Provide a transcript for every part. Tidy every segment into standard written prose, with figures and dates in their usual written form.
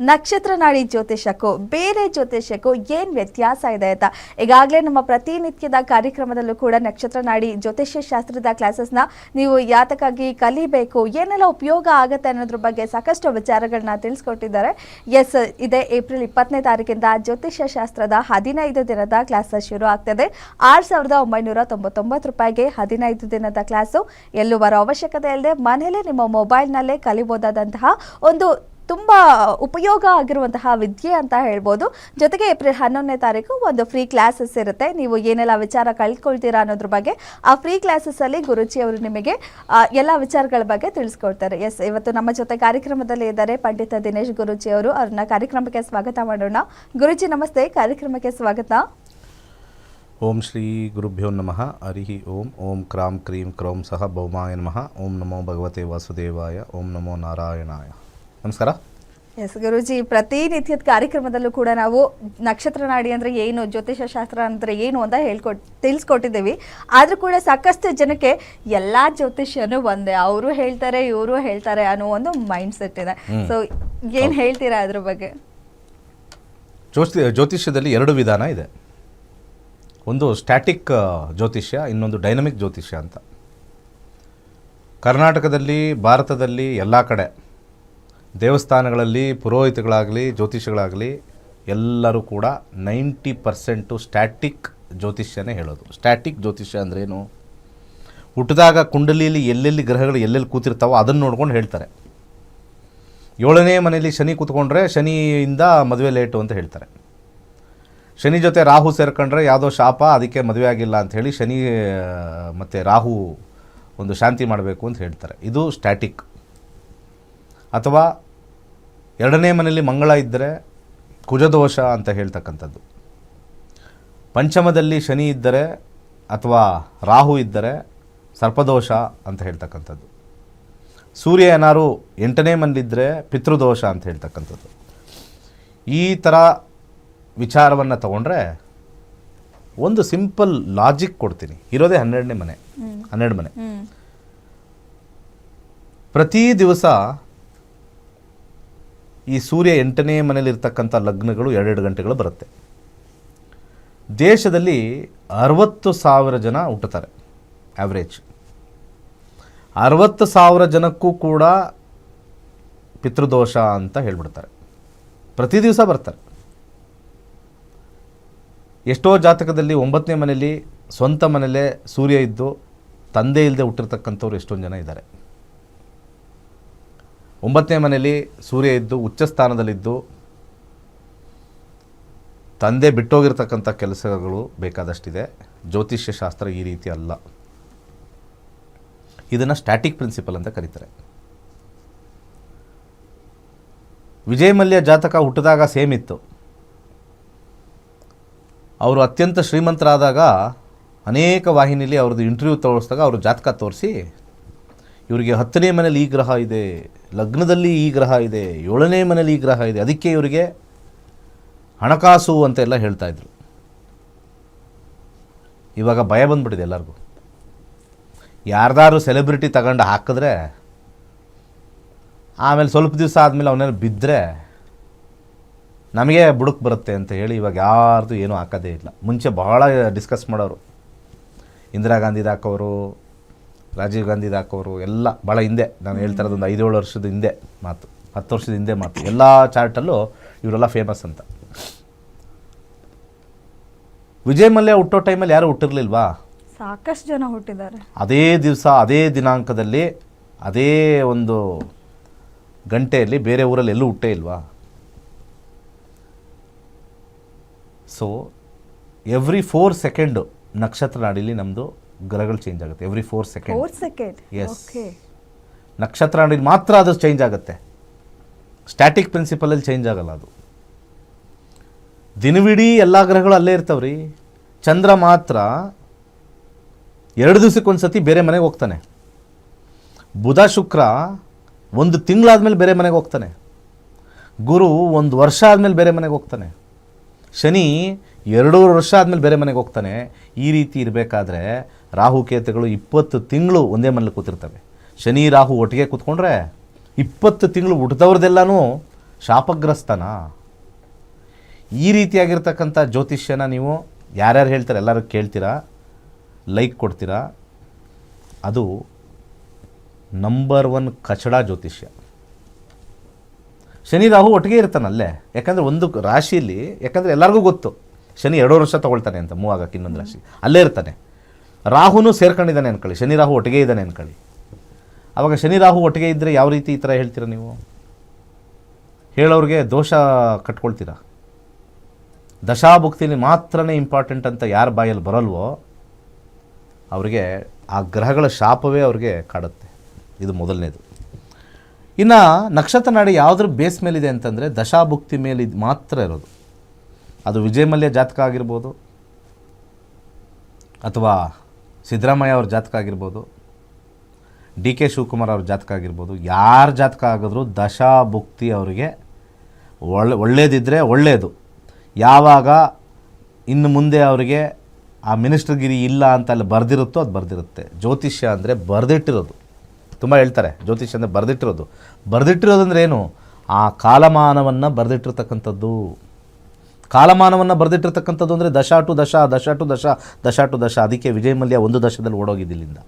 ನಕ್ಷತ್ರ ನಾಡಿ ಜ್ಯೋತಿಷಕ್ಕೂ ಬೇರೆ ಜ್ಯೋತಿಷಕ್ಕೂ ಏನು ವ್ಯತ್ಯಾಸ ಇದೆ ಅಂತ ಈಗಾಗಲೇ ನಮ್ಮ ಪ್ರತಿನಿತ್ಯದ ಕಾರ್ಯಕ್ರಮದಲ್ಲೂ ಕೂಡ ನಕ್ಷತ್ರ ನಾಡಿ ಜ್ಯೋತಿಷ್ಯ ಶಾಸ್ತ್ರದ ಕ್ಲಾಸಸ್ನ ನೀವು ಯಾತಕ್ಕಾಗಿ ಕಲಿಬೇಕು, ಏನೆಲ್ಲ ಉಪಯೋಗ ಆಗುತ್ತೆ ಅನ್ನೋದ್ರ ಬಗ್ಗೆ ಸಾಕಷ್ಟು ವಿಚಾರಗಳನ್ನ ತಿಳಿಸ್ಕೊಟ್ಟಿದ್ದಾರೆ. ಎಸ್, ಇದೇ ಏಪ್ರಿಲ್ 20ನೇ ತಾರೀಕಿಂದ ಜ್ಯೋತಿಷ್ಯ ಶಾಸ್ತ್ರದ 15 ದಿನದ ಕ್ಲಾಸಸ್ ಶುರು ಆಗ್ತದೆ. 6,999 ರೂಪಾಯಿಗೆ 15 ದಿನದ ಕ್ಲಾಸು. ಎಲ್ಲೂ ಬರೋ ಅವಶ್ಯಕತೆ ಇಲ್ಲದೆ ಮನೆಯಲ್ಲೇ ನಿಮ್ಮ ಮೊಬೈಲ್ನಲ್ಲೇ ಕಲಿಬೋದಾದಂತಹ ಒಂದು ತುಂಬ ಉಪಯೋಗ ಆಗಿರುವಂತಹ ವಿದ್ಯೆ ಅಂತ ಹೇಳ್ಬೋದು. ಜೊತೆಗೆ ಏಪ್ರಿಲ್ 11ನೇ ತಾರೀಕು ಒಂದು ಫ್ರೀ ಕ್ಲಾಸಸ್ ಇರುತ್ತೆ. ನೀವು ಏನೆಲ್ಲ ವಿಚಾರ ಕಳ್ಕೊಳ್ತೀರಾ ಅನ್ನೋದ್ರ ಬಗ್ಗೆ ಆ ಫ್ರೀ ಕ್ಲಾಸಸ್ಸಲ್ಲಿ ಗುರುಜಿ ಅವರು ನಿಮಗೆ ಎಲ್ಲ ವಿಚಾರಗಳ ಬಗ್ಗೆ ತಿಳಿಸ್ಕೊಡ್ತಾರೆ. ಎಸ್, ಇವತ್ತು ನಮ್ಮ ಜೊತೆ ಕಾರ್ಯಕ್ರಮದಲ್ಲಿ ಇದ್ದಾರೆ ಪಂಡಿತ ದಿನೇಶ್ ಗುರುಜಿ ಅವರು. ಅವ್ರನ್ನ ಕಾರ್ಯಕ್ರಮಕ್ಕೆ ಸ್ವಾಗತ ಮಾಡೋಣ. ಗುರುಜಿ ನಮಸ್ತೆ, ಕಾರ್ಯಕ್ರಮಕ್ಕೆ ಸ್ವಾಗತ. ಓಂ ಶ್ರೀ ಗುರುಭ್ಯೋ ನಮಃ. ಹರಿ ಓಂ. ಓಂ ಕ್ರಾಂ ಕ್ರೀಂ ಕ್ರೌಂ ಸಹ ಭೌಮಾಯ ನಮಃ. ಓಂ ನಮೋ ಭಗವತೆ ವಾಸುದೇವಾಯ. ಓಂ ನಮೋ ನಾರಾಯಣಾಯ. ನಮಸ್ಕಾರ. ಎಸ್ ಗುರುಜಿ, ಪ್ರತಿನಿತ್ಯದ ಕಾರ್ಯಕ್ರಮದಲ್ಲೂ ಕೂಡ ನಾವು ನಕ್ಷತ್ರ ನಾಡಿ ಅಂದರೆ ಏನು, ಜ್ಯೋತಿಷ ಶಾಸ್ತ್ರ ಅಂದರೆ ಏನು ಅಂತ ತಿಳಿಸ್ಕೊಟ್ಟಿದ್ದೀವಿ. ಆದರೂ ಕೂಡ ಸಾಕಷ್ಟು ಜನಕ್ಕೆ ಎಲ್ಲ ಜ್ಯೋತಿಷ್ಯನೂ ಒಂದೇ, ಅವರು ಹೇಳ್ತಾರೆ ಇವರು ಹೇಳ್ತಾರೆ ಅನ್ನೋ ಒಂದು ಮೈಂಡ್ ಸೆಟ್ ಇದೆ. ಸೊ ಏನು ಹೇಳ್ತೀರಾ ಅದ್ರ ಬಗ್ಗೆ? ಜ್ಯೋತಿಷ್ಯದಲ್ಲಿ 2 ವಿಧಾನ ಇದೆ. ಒಂದು ಸ್ಟ್ಯಾಟಿಕ್ ಜ್ಯೋತಿಷ್ಯ, ಇನ್ನೊಂದು ಡೈನಮಿಕ್ ಜ್ಯೋತಿಷ್ಯ ಅಂತ. ಕರ್ನಾಟಕದಲ್ಲಿ, ಭಾರತದಲ್ಲಿ ಎಲ್ಲ ಕಡೆ ದೇವಸ್ಥಾನಗಳಲ್ಲಿ ಪುರೋಹಿತಗಳಾಗಲಿ ಜ್ಯೋತಿಷಿಗಳಾಗಲಿ ಎಲ್ಲರೂ ಕೂಡ 90% ಸ್ಟ್ಯಾಟಿಕ್ ಜ್ಯೋತಿಷ್ಯನೇ ಹೇಳೋದು. ಸ್ಟ್ಯಾಟಿಕ್ ಜ್ಯೋತಿಷ್ಯ ಅಂದ್ರೇನು? ಹುಟ್ಟಿದಾಗ ಕುಂಡಲಿಯಲ್ಲಿ ಎಲ್ಲೆಲ್ಲಿ ಗ್ರಹಗಳು ಎಲ್ಲೆಲ್ಲಿ ಕೂತಿರ್ತಾವೋ ಅದನ್ನು ನೋಡ್ಕೊಂಡು ಹೇಳ್ತಾರೆ. 7ನೇ ಮನೆಯಲ್ಲಿ ಶನಿ ಕೂತ್ಕೊಂಡ್ರೆ ಶನಿಯಿಂದ ಮದುವೆ ಲೇಟು ಅಂತ ಹೇಳ್ತಾರೆ. ಶನಿ ಜೊತೆ ರಾಹು ಸೇರ್ಕೊಂಡ್ರೆ ಯಾವುದೋ ಶಾಪ, ಅದಕ್ಕೆ ಮದುವೆ ಆಗಿಲ್ಲ ಅಂಥೇಳಿ ಶನಿ ಮತ್ತು ರಾಹು ಒಂದು ಶಾಂತಿ ಮಾಡಬೇಕು ಅಂತ ಹೇಳ್ತಾರೆ. ಇದು ಸ್ಟ್ಯಾಟಿಕ್. ಅಥವಾ 2ನೇ ಮನೆಯಲ್ಲಿ ಮಂಗಳ ಇದ್ದರೆ ಕುಜದೋಷ ಅಂತ ಹೇಳ್ತಕ್ಕಂಥದ್ದು. ಪಂಚಮದಲ್ಲಿ ಶನಿ ಇದ್ದರೆ ಅಥವಾ ರಾಹು ಇದ್ದರೆ ಸರ್ಪದೋಷ ಅಂತ ಹೇಳ್ತಕ್ಕಂಥದ್ದು. ಸೂರ್ಯ ಏನಾರು 8ನೇ ಮನೆಯಲ್ಲಿದ್ದರೆ ಪಿತೃದೋಷ ಅಂತ ಹೇಳ್ತಕ್ಕಂಥದ್ದು. ಈ ಥರ ವಿಚಾರವನ್ನು ತಗೊಂಡ್ರೆ ಒಂದು ಸಿಂಪಲ್ ಲಾಜಿಕ್ ಕೊಡ್ತೀನಿ. ಇರೋದೇ 12ನೇ ಮನೆ, 12 ಮನೆ. ಪ್ರತಿ ದಿವಸ ಈ ಸೂರ್ಯ 8ನೇ ಮನೆಯಲ್ಲಿರ್ತಕ್ಕಂಥ ಲಗ್ನಗಳು 2 ಗಂಟೆಗಳು ಬರುತ್ತೆ. ದೇಶದಲ್ಲಿ 60,000 ಜನ ಹುಟ್ಟುತ್ತಾರೆ ಆ್ಯಾವ್ರೇಜ್. 60,000 ಜನಕ್ಕೂ ಕೂಡ ಪಿತೃದೋಷ ಅಂತ ಹೇಳ್ಬಿಡ್ತಾರೆ. ಪ್ರತಿ ದಿವಸ ಬರ್ತಾರೆ. ಎಷ್ಟೋ ಜಾತಕದಲ್ಲಿ 9ನೇ ಮನೆಯಲ್ಲಿ ಸ್ವಂತ ಮನೆಯಲ್ಲೇ ಸೂರ್ಯ ಇದ್ದು ತಂದೆ ಇಲ್ಲದೆ ಹುಟ್ಟಿರ್ತಕ್ಕಂಥವ್ರು ಎಷ್ಟೊಂದು ಜನ ಇದ್ದಾರೆ. 9ನೇ ಮನೆಯಲ್ಲಿ ಸೂರ್ಯ ಇದ್ದು ಉಚ್ಚ ಸ್ಥಾನದಲ್ಲಿದ್ದು ತಂದೆ ಬಿಟ್ಟೋಗಿರ್ತಕ್ಕಂಥ ಕೆಲಸಗಳು ಬೇಕಾದಷ್ಟಿದೆ. ಜ್ಯೋತಿಷ್ಯ ಶಾಸ್ತ್ರ ಈ ರೀತಿ ಅಲ್ಲ. ಇದನ್ನು ಸ್ಟ್ಯಾಟಿಕ್ ಪ್ರಿನ್ಸಿಪಲ್ ಅಂತ ಕರೀತಾರೆ. ವಿಜಯ್ ಮಲ್ಯ ಜಾತಕ ಹುಟ್ಟಿದಾಗ ಸೇಮ್ ಇತ್ತು. ಅವರು ಅತ್ಯಂತ ಶ್ರೀಮಂತರಾದಾಗ ಅನೇಕ ವಾಹಿನಿಯಲ್ಲಿ ಅವ್ರದ್ದು ಇಂಟರ್ವ್ಯೂ ತೋರಿಸಿದಾಗ ಅವರು ಜಾತಕ ತೋರಿಸಿ ಇವರಿಗೆ 10ನೇ ಮನೇಲಿ ಈ ಗ್ರಹ ಇದೆ, ಲಗ್ನದಲ್ಲಿ ಈ ಗ್ರಹ ಇದೆ, 7ನೇ ಮನೇಲಿ ಈ ಗ್ರಹ ಇದೆ, ಅದಕ್ಕೆ ಇವರಿಗೆ ಹಣಕಾಸು ಅಂತೆಲ್ಲ ಹೇಳ್ತಾಯಿದ್ರು. ಇವಾಗ ಭಯ ಬಂದ್ಬಿಟ್ಟಿದೆ ಎಲ್ಲರಿಗೂ. ಯಾರ್ದಾರು ಸೆಲೆಬ್ರಿಟಿ ತಗೊಂಡು ಹಾಕಿದ್ರೆ ಆಮೇಲೆ ಸ್ವಲ್ಪ ದಿವಸ ಆದಮೇಲೆ ಅವನ್ನೆಲ್ಲ ಬಿದ್ದರೆ ನಮಗೆ ಬುಡಕ್ಕೆ ಬರುತ್ತೆ ಅಂತ ಹೇಳಿ ಇವಾಗ ಯಾರ್ದು ಏನೂ ಹಾಕೋದೇ ಇಲ್ಲ. ಮುಂಚೆ ಬಹಳ ಡಿಸ್ಕಸ್ ಮಾಡೋರು. ಇಂದಿರಾ ಗಾಂಧಿದು ಹಾಕೋರು, ರಾಜೀವ್ ಗಾಂಧಿದು ಹಾಕೋರು ಎಲ್ಲ ಭಾಳ ಹಿಂದೆ. ನಾನು ಹೇಳ್ತಾ ಇರೋದು ಒಂದು 5-7 ವರ್ಷದ ಹಿಂದೆ ಮಾತು, 10 ವರ್ಷದ ಹಿಂದೆ ಮಾತು. ಎಲ್ಲ ಚಾರ್ಟಲ್ಲೂ ಇವರೆಲ್ಲ ಫೇಮಸ್ ಅಂತ. ವಿಜಯ್ ಮಲ್ಯ ಹುಟ್ಟೋ ಟೈಮಲ್ಲಿ ಯಾರೂ ಹುಟ್ಟಿರ್ಲಿಲ್ವಾ? ಸಾಕಷ್ಟು ಜನ ಹುಟ್ಟಿದ್ದಾರೆ. ಅದೇ ದಿವಸ ಅದೇ ದಿನಾಂಕದಲ್ಲಿ ಅದೇ ಒಂದು ಗಂಟೆಯಲ್ಲಿ ಬೇರೆ ಊರಲ್ಲಿ ಎಲ್ಲೂ ಹುಟ್ಟೇ ಇಲ್ವಾ? ಸೊ ಎವ್ರಿ 4 ಸೆಕೆಂಡು ನಕ್ಷತ್ರ ನಾಡಿಲಿ ನಮ್ಮದು ಗ್ರಹಗಳು ಚೇಂಜ್ ಆಗುತ್ತೆ. Every 4 second. ಎಸ್, ನಕ್ಷತ್ರ ನಾಡಿಲಿ ಮಾತ್ರ ಅದು ಚೇಂಜ್ ಆಗುತ್ತೆ. ಸ್ಟ್ಯಾಟಿಕ್ ಪ್ರಿನ್ಸಿಪಲಲ್ಲಿ ಚೇಂಜ್ ಆಗಲ್ಲ ಅದು. ದಿನವಿಡೀ ಎಲ್ಲ ಗ್ರಹಗಳು ಅಲ್ಲೇ ಇರ್ತಾವ್ರಿ. ಚಂದ್ರ ಮಾತ್ರ 2 ದಿವಸಕ್ಕೊಂದು ಸತಿ ಬೇರೆ ಮನೆಗೆ ಹೋಗ್ತಾನೆ. ಬುಧ ಶುಕ್ರ 1 ತಿಂಗಳಾದ್ಮೇಲೆ ಬೇರೆ ಮನೆಗೆ ಹೋಗ್ತಾನೆ. ಗುರು 1 ವರ್ಷ ಆದಮೇಲೆ ಬೇರೆ ಮನೆಗೆ ಹೋಗ್ತಾನೆ. ಶನಿ 2 ವರ್ಷ ಆದಮೇಲೆ ಬೇರೆ ಮನೆಗೆ ಹೋಗ್ತಾನೆ. ಈ ರೀತಿ ಇರಬೇಕಾದ್ರೆ ರಾಹುಕೇತುಗಳು 20 ತಿಂಗಳು ಒಂದೇ ಮನೇಲಿ ಕೂತಿರ್ತವೆ. ಶನಿ ರಾಹು ಒಟ್ಟಿಗೆ ಕೂತ್ಕೊಂಡ್ರೆ 20 ತಿಂಗಳು ಹುಟ್ಟಿದವ್ರದ್ದೆಲ್ಲನೂ ಶಾಪಗ್ರಸ್ತನ. ಈ ರೀತಿಯಾಗಿರ್ತಕ್ಕಂಥ ಜ್ಯೋತಿಷ್ಯನ ನೀವು ಯಾರ್ಯಾರು ಹೇಳ್ತಾರೆ ಎಲ್ಲರೂ ಕೇಳ್ತೀರಾ, ಲೈಕ್ ಕೊಡ್ತೀರಾ. ಅದು ನಂಬರ್ 1 ಕಚಡ ಜ್ಯೋತಿಷ್ಯ. ಶನಿ ರಾಹು ಒಟ್ಟಿಗೆ ಇರ್ತಾನಲ್ಲೇ, ಯಾಕಂದರೆ ಒಂದು ರಾಶಿಯಲ್ಲಿ, ಯಾಕಂದರೆ ಎಲ್ಲರಿಗೂ ಗೊತ್ತು ಶನಿ 2 ವರ್ಷ ತೊಗೊಳ್ತಾನೆ ಅಂತ ಮೂವ್ ಆಗಕ್ಕೆ ಇನ್ನೊಂದು ರಾಶಿ, ಅಲ್ಲೇ ಇರ್ತಾನೆ. ರಾಹುನು ಸೇರ್ಕೊಂಡಿದ್ದಾನೆ ಅನ್ಕೊಳ್ಳಿ, ಶನಿ ರಾಹು ಒಟ್ಟಿಗೆ ಇದ್ದಾನೆ ಅನ್ಕೊಳ್ಳಿ. ಆವಾಗ ಶನಿ ರಾಹು ಒಟ್ಟಿಗೆ ಇದ್ದರೆ ಯಾವ ರೀತಿ ಈ ಥರ ಹೇಳ್ತೀರಾ ನೀವು? ಹೇಳೋರಿಗೆ ದೋಷ ಕಟ್ಕೊಳ್ತೀರಾ. ದಶಾಭುಕ್ತಿಲಿ ಮಾತ್ರನೇ ಇಂಪಾರ್ಟೆಂಟ್ ಅಂತ ಯಾರ ಬಾಯಲ್ಲಿ ಬರಲ್ವೋ ಅವರಿಗೆ ಆ ಗ್ರಹಗಳ ಶಾಪವೇ ಅವ್ರಿಗೆ ಕಾಡುತ್ತೆ. ಇದು ಮೊದಲನೇದು. ಇನ್ನು ನಕ್ಷತ್ರ ನಾಡಿ ಯಾವುದ್ರ ಬೇಸ್ ಮೇಲಿದೆ ಅಂತಂದರೆ ದಶಾಭುಕ್ತಿ ಮೇಲೆ ಮಾತ್ರ ಇರೋದು. ಅದು ವಿಜಯ ಮಲ್ಯ ಜಾತಕ ಆಗಿರ್ಬೋದು, ಅಥವಾ ಸಿದ್ದರಾಮಯ್ಯ ಅವ್ರ ಜಾತಕ ಆಗಿರ್ಬೋದು, ಡಿ ಕೆ ಶಿವಕುಮಾರ್ ಅವ್ರ ಜಾತಕ ಆಗಿರ್ಬೋದು. ಯಾರ ಜಾತಕ ಆಗಿದ್ರು ದಶಾಭುಕ್ತಿ ಅವರಿಗೆ ಒಳ್ಳೇದಿದ್ದರೆ ಒಳ್ಳೆಯದು. ಯಾವಾಗ ಇನ್ನು ಮುಂದೆ ಅವರಿಗೆ ಆ ಮಿನಿಸ್ಟರ್ಗಿರಿ ಇಲ್ಲ ಅಂತ ಅಲ್ಲಿ ಬರೆದಿರುತ್ತೋ ಅದು ಬರೆದಿರುತ್ತೆ. ಜ್ಯೋತಿಷ್ಯ ಅಂದರೆ ಬರೆದಿಟ್ಟಿರೋದು. ತುಂಬ ಹೇಳ್ತಾರೆ ಜ್ಯೋತಿಷ್ಯ ಅಂದರೆ ಬರೆದಿಟ್ಟಿರೋದು ಅಂದರೆ ಏನು? ಆ ಕಾಲಮಾನವನ್ನು ಬರೆದಿಟ್ಟಿರ್ತಕ್ಕಂಥದ್ದು. ಕಾಲಮಾನವನ್ನು ಬರೆದಿಟ್ಟಿರ್ತಕ್ಕಂಥದ್ದು ಅಂದರೆ ದಶ ಟು ದಶ, ದಶ ಟು ದಶ, ದಶ ಟು ದಶ. ಅದಕ್ಕೆ ವಿಜಯ ಮಲ್ಯ ಒಂದು ದಶದಲ್ಲಿ ಓಡೋಗಿದ್ದಿಲ್ಲಿಂದ.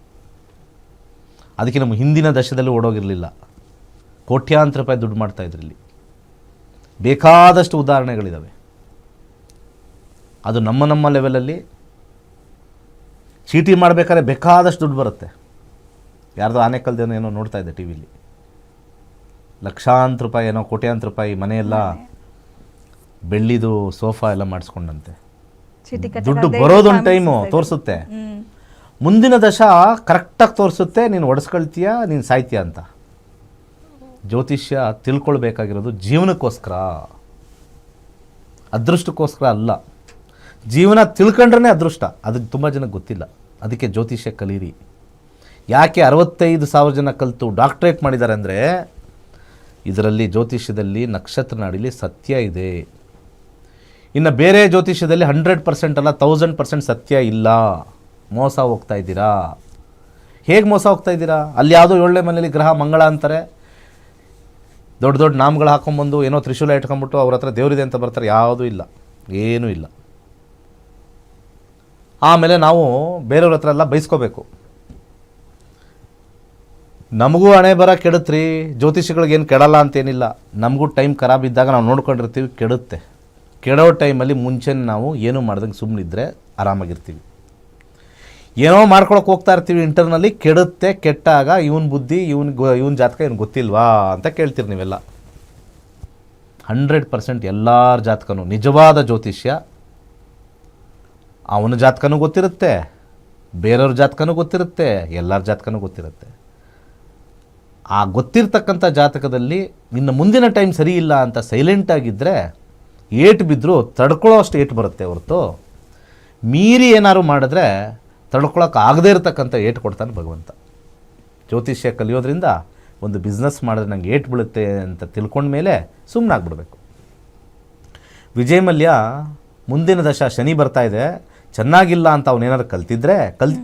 ಅದಕ್ಕೆ ನಮ್ಮ ಹಿಂದಿನ ದಶದಲ್ಲಿ ಓಡೋಗಿರಲಿಲ್ಲ. ಕೋಟ್ಯಾಂತರ ರೂಪಾಯಿ ದುಡ್ಡು ಮಾಡ್ತಾಯಿದ್ರು. ಇಲ್ಲಿ ಬೇಕಾದಷ್ಟು ಉದಾಹರಣೆಗಳಿದ್ದಾವೆ. ಅದು ನಮ್ಮ ಲೆವೆಲಲ್ಲಿ ಚೀಟಿ ಮಾಡಬೇಕಾದ್ರೆ ಬೇಕಾದಷ್ಟು ದುಡ್ಡು ಬರುತ್ತೆ. ಯಾರ್ದೋ ಆನೆಕಲ್ದೇನೋ ಏನೋ ನೋಡ್ತಾ ಇದ್ದೆ ಟಿ ವಿಲಿ, ಲಕ್ಷಾಂತರ ರೂಪಾಯಿ ಏನೋ ಕೋಟ್ಯಾಂತರ ರೂಪಾಯಿ ಮನೆಯೆಲ್ಲ ಬೆಳ್ಳಿದು ಸೋಫಾ ಎಲ್ಲ ಮಾಡಿಸ್ಕೊಂಡಂತೆ. ದುಡ್ಡು ಬರೋದೊಂದು ಟೈಮು ತೋರಿಸುತ್ತೆ, ಮುಂದಿನ ದಶ ಕರೆಕ್ಟಾಗಿ ತೋರಿಸುತ್ತೆ. ನೀನು ಒಡಿಸ್ಕೊಳ್ತೀಯ, ನೀನು ಸಾಯ್ತೀಯ ಅಂತ. ಜ್ಯೋತಿಷ್ಯ ತಿಳ್ಕೊಳ್ಬೇಕಾಗಿರೋದು ಜೀವನಕ್ಕೋಸ್ಕರ, ಅದೃಷ್ಟಕ್ಕೋಸ್ಕರ ಅಲ್ಲ. ಜೀವನ ತಿಳ್ಕೊಂಡ್ರೆ ಅದೃಷ್ಟ. ಅದು ತುಂಬ ಜನಕ್ಕೆ ಗೊತ್ತಿಲ್ಲ. ಅದಕ್ಕೆ ಜ್ಯೋತಿಷ್ಯ ಕಲೀರಿ. ಯಾಕೆ 65,000 ಜನ ಕಲಿತು ಡಾಕ್ಟ್ರೇಟ್ ಮಾಡಿದ್ದಾರೆ ಅಂದರೆ ಇದರಲ್ಲಿ ಜ್ಯೋತಿಷ್ಯದಲ್ಲಿ ನಕ್ಷತ್ರ ನಾಡಿಲಿ ಸತ್ಯ ಇದೆ. ಇನ್ನು ಬೇರೆ ಜ್ಯೋತಿಷ್ಯದಲ್ಲಿ 100% ಅಲ್ಲ 1000% ಸತ್ಯ ಇಲ್ಲ. ಮೋಸ ಹೋಗ್ತಾ ಇದ್ದೀರಾ. ಹೇಗೆ ಮೋಸ ಹೋಗ್ತಾ ಇದ್ದೀರಾ? ಅಲ್ಲಿ ಯಾವುದೋ 7ನೇ ಮನೇಲಿ ಗ್ರಹ ಮಂಗಳ ಅಂತಾರೆ, ದೊಡ್ಡ ದೊಡ್ಡ ನಾಮಗಳು ಹಾಕೊಂಬಂದು ಏನೋ ತ್ರಿಶೂಲ ಇಟ್ಕೊಂಡ್ಬಿಟ್ಟು ಅವ್ರ ಹತ್ರ ದೇವರಿದೆ ಅಂತ ಬರ್ತಾರೆ. ಯಾವುದೂ ಇಲ್ಲ, ಏನೂ ಇಲ್ಲ. ಆಮೇಲೆ ನಾವು ಬೇರೆಯವ್ರ ಹತ್ರ ಎಲ್ಲ ಬೈಸ್ಕೋಬೇಕು. ನಮಗೂ ಹಣೆ ಬರ ಕೆಡುತ್ರಿ, ಜ್ಯೋತಿಷಿಗಳಿಗೇನು ಕೆಡಲ್ಲ ಅಂತೇನಿಲ್ಲ. ನಮಗೂ ಟೈಮ್ ಖರಾಬ್ ಇದ್ದಾಗ ನಾವು ನೋಡ್ಕೊಂಡಿರ್ತೀವಿ, ಕೆಡುತ್ತೆ. ಕೆಡೋ ಟೈಮಲ್ಲಿ ಮುಂಚೆ ನಾವು ಏನೂ ಮಾಡ್ದಂಗೆ ಸುಮ್ಮನಿದ್ರೆ ಆರಾಮಾಗಿರ್ತೀವಿ. ಏನೋ ಮಾಡ್ಕೊಳಕ್ಕೆ ಹೋಗ್ತಾ ಇರ್ತೀವಿ, ಇಂಟರ್ನಲ್ಲಿ ಕೆಡುತ್ತೆ. ಕೆಟ್ಟಾಗ ಇವನ್ ಬುದ್ಧಿ, ಇವನ್ ಜಾತಕ ಇವನು ಗೊತ್ತಿಲ್ವಾ ಅಂತ ಕೇಳ್ತೀರಿ ನೀವೆಲ್ಲ. 100% ಎಲ್ಲರ ಜಾತಕನೂ ನಿಜವಾದ ಜ್ಯೋತಿಷ್ಯ. ಅವನ ಜಾತಕನೂ ಗೊತ್ತಿರುತ್ತೆ, ಬೇರೆಯವ್ರ ಜಾತಕನೂ ಗೊತ್ತಿರುತ್ತೆ, ಎಲ್ಲರ ಜಾತಕನೂ ಗೊತ್ತಿರುತ್ತೆ. ಆ ಗೊತ್ತಿರ್ತಕ್ಕಂಥ ಜಾತಕದಲ್ಲಿ ಇನ್ನು ಮುಂದಿನ ಟೈಮ್ ಸರಿ ಇಲ್ಲ ಅಂತ ಸೈಲೆಂಟಾಗಿದ್ದರೆ ಏಟು ಬಿದ್ದರೂ ತಡ್ಕೊಳ್ಳೋ ಅಷ್ಟು ಏಟು ಬರುತ್ತೆ ಹೊರತು ಮೀರಿ ಏನಾದ್ರು ಮಾಡಿದ್ರೆ ತಡ್ಕೊಳಕ್ಕೆ ಆಗದೇ ಇರತಕ್ಕಂಥ ಏಟು ಕೊಡ್ತಾನೆ ಭಗವಂತ. ಜ್ಯೋತಿಷ್ಯ ಕಲಿಯೋದ್ರಿಂದ ಒಂದು ಬಿಸ್ನೆಸ್ ಮಾಡಿದ್ರೆ ನಂಗೆ ಏಟು ಬೀಳುತ್ತೆ ಅಂತ ತಿಳ್ಕೊಂಡ್ಮೇಲೆ ಸುಮ್ಮನಾಗ್ಬಿಡ್ಬೇಕು. ವಿಜಯ ಮಲ್ಯ ಮುಂದಿನ ದಶ ಶನಿ ಬರ್ತಾ ಇದೆ, ಚೆನ್ನಾಗಿಲ್ಲ ಅಂತ ಅವನೇನಾದ್ರು ಕಲ್ತಿದ್ರೆ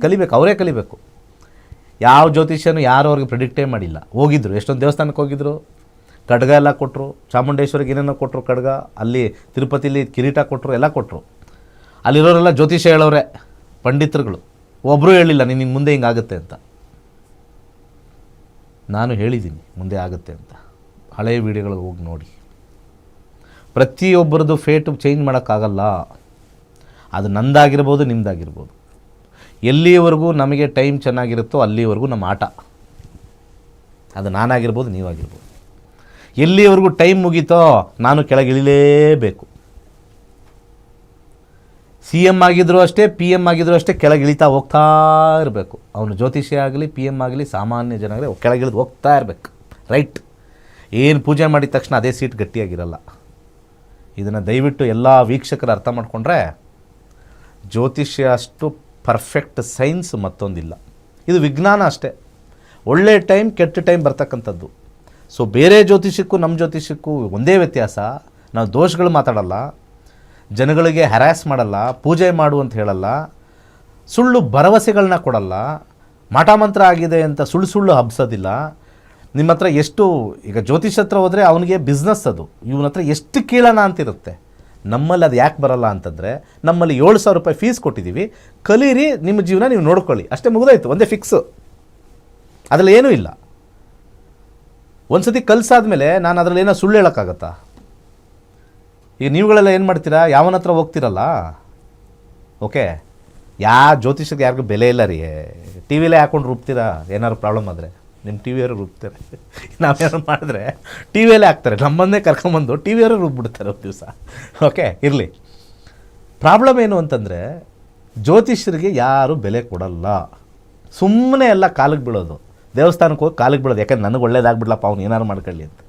ಕಲಿಬೇಕು, ಅವರೇ ಕಲಿಬೇಕು. ಯಾವ ಜ್ಯೋತಿಷ್ಯನೂ ಯಾರು ಅವ್ರಿಗೆ ಪ್ರಿಡಿಕ್ಟೇ ಮಾಡಿಲ್ಲ. ಹೋಗಿದ್ರು, ಎಷ್ಟೊಂದು ದೇವಸ್ಥಾನಕ್ಕೆ ಹೋಗಿದ್ರು, ಖಡ್ಗ ಎಲ್ಲ ಕೊಟ್ಟರು, ಚಾಮುಂಡೇಶ್ವರಿಗೆ ಏನೇನೋ ಕೊಟ್ಟರು ಖಡ್ಗ, ಅಲ್ಲಿ ತಿರುಪತಿಲಿ ಕಿರೀಟ ಕೊಟ್ಟರು, ಎಲ್ಲ ಕೊಟ್ಟರು. ಅಲ್ಲಿರೋರೆಲ್ಲ ಜ್ಯೋತಿಷ್ಯ ಹೇಳೋರೆ, ಪಂಡಿತರುಗಳು. ಒಬ್ಬರು ಹೇಳಿಲ್ಲ ನಿನ್ನ ಮುಂದೆ ಹಿಂಗಾಗುತ್ತೆ ಅಂತ. ನಾನು ಹೇಳಿದ್ದೀನಿ ಮುಂದೆ ಆಗುತ್ತೆ ಅಂತ. ಹಳೆಯ ವೀಡಿಯೋಗಳಿಗೆ ಹೋಗಿ ನೋಡಿ. ಪ್ರತಿಯೊಬ್ಬರದ್ದು ಫೇಟು ಚೇಂಜ್ ಮಾಡೋಕ್ಕಾಗಲ್ಲ. ಅದು ನಂದಾಗಿರ್ಬೋದು, ನಿಮ್ಮದಾಗಿರ್ಬೋದು. ಎಲ್ಲಿವರೆಗೂ ನಮಗೆ ಟೈಮ್ ಚೆನ್ನಾಗಿರುತ್ತೋ ಅಲ್ಲಿವರೆಗೂ ನಮ್ಮ ಆಟ. ಅದು ನಾನಾಗಿರ್ಬೋದು, ನೀವಾಗಿರ್ಬೋದು. ಎಲ್ಲಿವರೆಗೂ ಟೈಮ್ ಮುಗೀತೋ ನಾನು ಕೆಳಗಿಳಿಲೇಬೇಕು. CM ಆಗಿದ್ರೂ ಅಷ್ಟೇ, PM ಆಗಿದ್ರೂ ಅಷ್ಟೇ, ಕೆಳಗಿಳಿತಾ ಹೋಗ್ತಾ ಇರಬೇಕು. ಅವನು ಜ್ಯೋತಿಷ್ಯ ಆಗಲಿ, PM ಆಗಲಿ, ಸಾಮಾನ್ಯ ಜನ ಆಗಲಿ ಕೆಳಗಿಳಿದು ಹೋಗ್ತಾ ಇರಬೇಕು. ರೈಟ್. ಏನು ಪೂಜೆ ಮಾಡಿದ ತಕ್ಷಣ ಅದೇ ಸೀಟ್ ಗಟ್ಟಿಯಾಗಿರಲ್ಲ. ಇದನ್ನು ದಯವಿಟ್ಟು ಎಲ್ಲ ವೀಕ್ಷಕರು ಅರ್ಥ ಮಾಡಿಕೊಂಡ್ರೆ ಜ್ಯೋತಿಷ್ಯ ಅಷ್ಟು ಪರ್ಫೆಕ್ಟ್ ಸೈನ್ಸ್ ಮತ್ತೊಂದಿಲ್ಲ. ಇದು ವಿಜ್ಞಾನ ಅಷ್ಟೇ. ಒಳ್ಳೆ ಟೈಮ್, ಕೆಟ್ಟ ಟೈಮ್ ಬರ್ತಕ್ಕಂಥದ್ದು. ಸೊ ಬೇರೆ ಜ್ಯೋತಿಷಕ್ಕೂ ನಮ್ಮ ಜ್ಯೋತಿಷಕ್ಕೂ ಒಂದೇ ವ್ಯತ್ಯಾಸ, ನಾವು ದೋಷಗಳು ಮಾತಾಡಲ್ಲ, ಜನಗಳಿಗೆ ಹ್ಯಾರಾಸ್ ಮಾಡಲ್ಲ, ಪೂಜೆ ಮಾಡು ಅಂತ ಹೇಳಲ್ಲ, ಸುಳ್ಳು ಭರವಸೆಗಳನ್ನ ಕೊಡಲ್ಲ, ಮಾಟಮಂತ್ರ ಆಗಿದೆ ಅಂತ ಸುಳ್ಳು ಹಬ್ಸೋದಿಲ್ಲ. ನಿಮ್ಮ ಹತ್ರ ಎಷ್ಟು ಈಗ ಜ್ಯೋತಿಷ್ ಹತ್ರ ಹೋದರೆ ಅವನಿಗೆ ಬಿಸ್ನೆಸ್ ಅದು, ಇವನ ಹತ್ರ ಎಷ್ಟು ಕೀಳೋಣ ಅಂತಿರುತ್ತೆ. ನಮ್ಮಲ್ಲಿ ಅದು ಯಾಕೆ ಬರಲ್ಲ ಅಂತಂದರೆ ನಮ್ಮಲ್ಲಿ 7,000 ರೂಪಾಯಿ ಫೀಸ್ ಕೊಟ್ಟಿದ್ದೀವಿ, ಕಲೀರಿ, ನಿಮ್ಮ ಜೀವನ ನೀವು ನೋಡ್ಕೊಳ್ಳಿ, ಅಷ್ಟೇ, ಮುಗಿದೋಯ್ತು, ಒಂದೇ ಫಿಕ್ಸು, ಅದರಲ್ಲಿ ಏನೂ ಇಲ್ಲ. ಒಂದು ಸತಿ ಕಲಿಸಾದ್ಮೇಲೆ ನಾನು ಅದರಲ್ಲಿ ಏನೋ ಸುಳ್ಳು ಹೇಳೋಕ್ಕಾಗತ್ತಾ? ಈಗ ನೀವುಗಳೆಲ್ಲ ಏನು ಮಾಡ್ತೀರಾ, ಯಾವನ ಹತ್ರ ಹೋಗ್ತಿರಲ್ಲ, ಓಕೆ, ಜ್ಯೋತಿಷಕ್ಕೆ ಯಾರಿಗೂ ಬೆಲೆ ಇಲ್ಲ ರೀ, ಟಿ ವಿಲೇ ಹಾಕೊಂಡು ರೂಬ್ತೀರಾ, ಏನಾದ್ರು ಪ್ರಾಬ್ಲಮ್ ಆದರೆ ನಿಮ್ಮ ಟಿ ವಿಯವರು ರುಬ್ತಾರೆ. ನಾವೇನಾದ್ರು ಮಾಡಿದ್ರೆ ಟಿ ವಿಯಲ್ಲೇ ಹಾಕ್ತಾರೆ, ನಮ್ಮನ್ನೇ ಕರ್ಕೊಂಬಂದು ಟಿ ವಿಯವರು ರುಬ್ಬಿಡ್ತಾರೆ ಒಂದು ದಿವಸ. ಓಕೆ, ಇರಲಿ. ಪ್ರಾಬ್ಲಮ್ ಏನು ಅಂತಂದರೆ ಜ್ಯೋತಿಷ್ಯರಿಗೆ ಯಾರೂ ಬೆಲೆ ಕೊಡಲ್ಲ, ಸುಮ್ಮನೆ ಎಲ್ಲ ಕಾಲಿಗೆ ಬೀಳೋದು, ದೇವಸ್ಥಾನಕ್ಕೆ ಹೋಗಿ ಕಾಲಿಗೆ ಬೀಳೋದು, ಯಾಕಂದ್ರೆ ನನಗೆ ಒಳ್ಳೇದಾಗ್ಬಿಡ್ಲಪ್ಪ ಅವ್ನು ಏನಾರು ಮಾಡ್ಕೊಳ್ಳಿ ಅಂತ.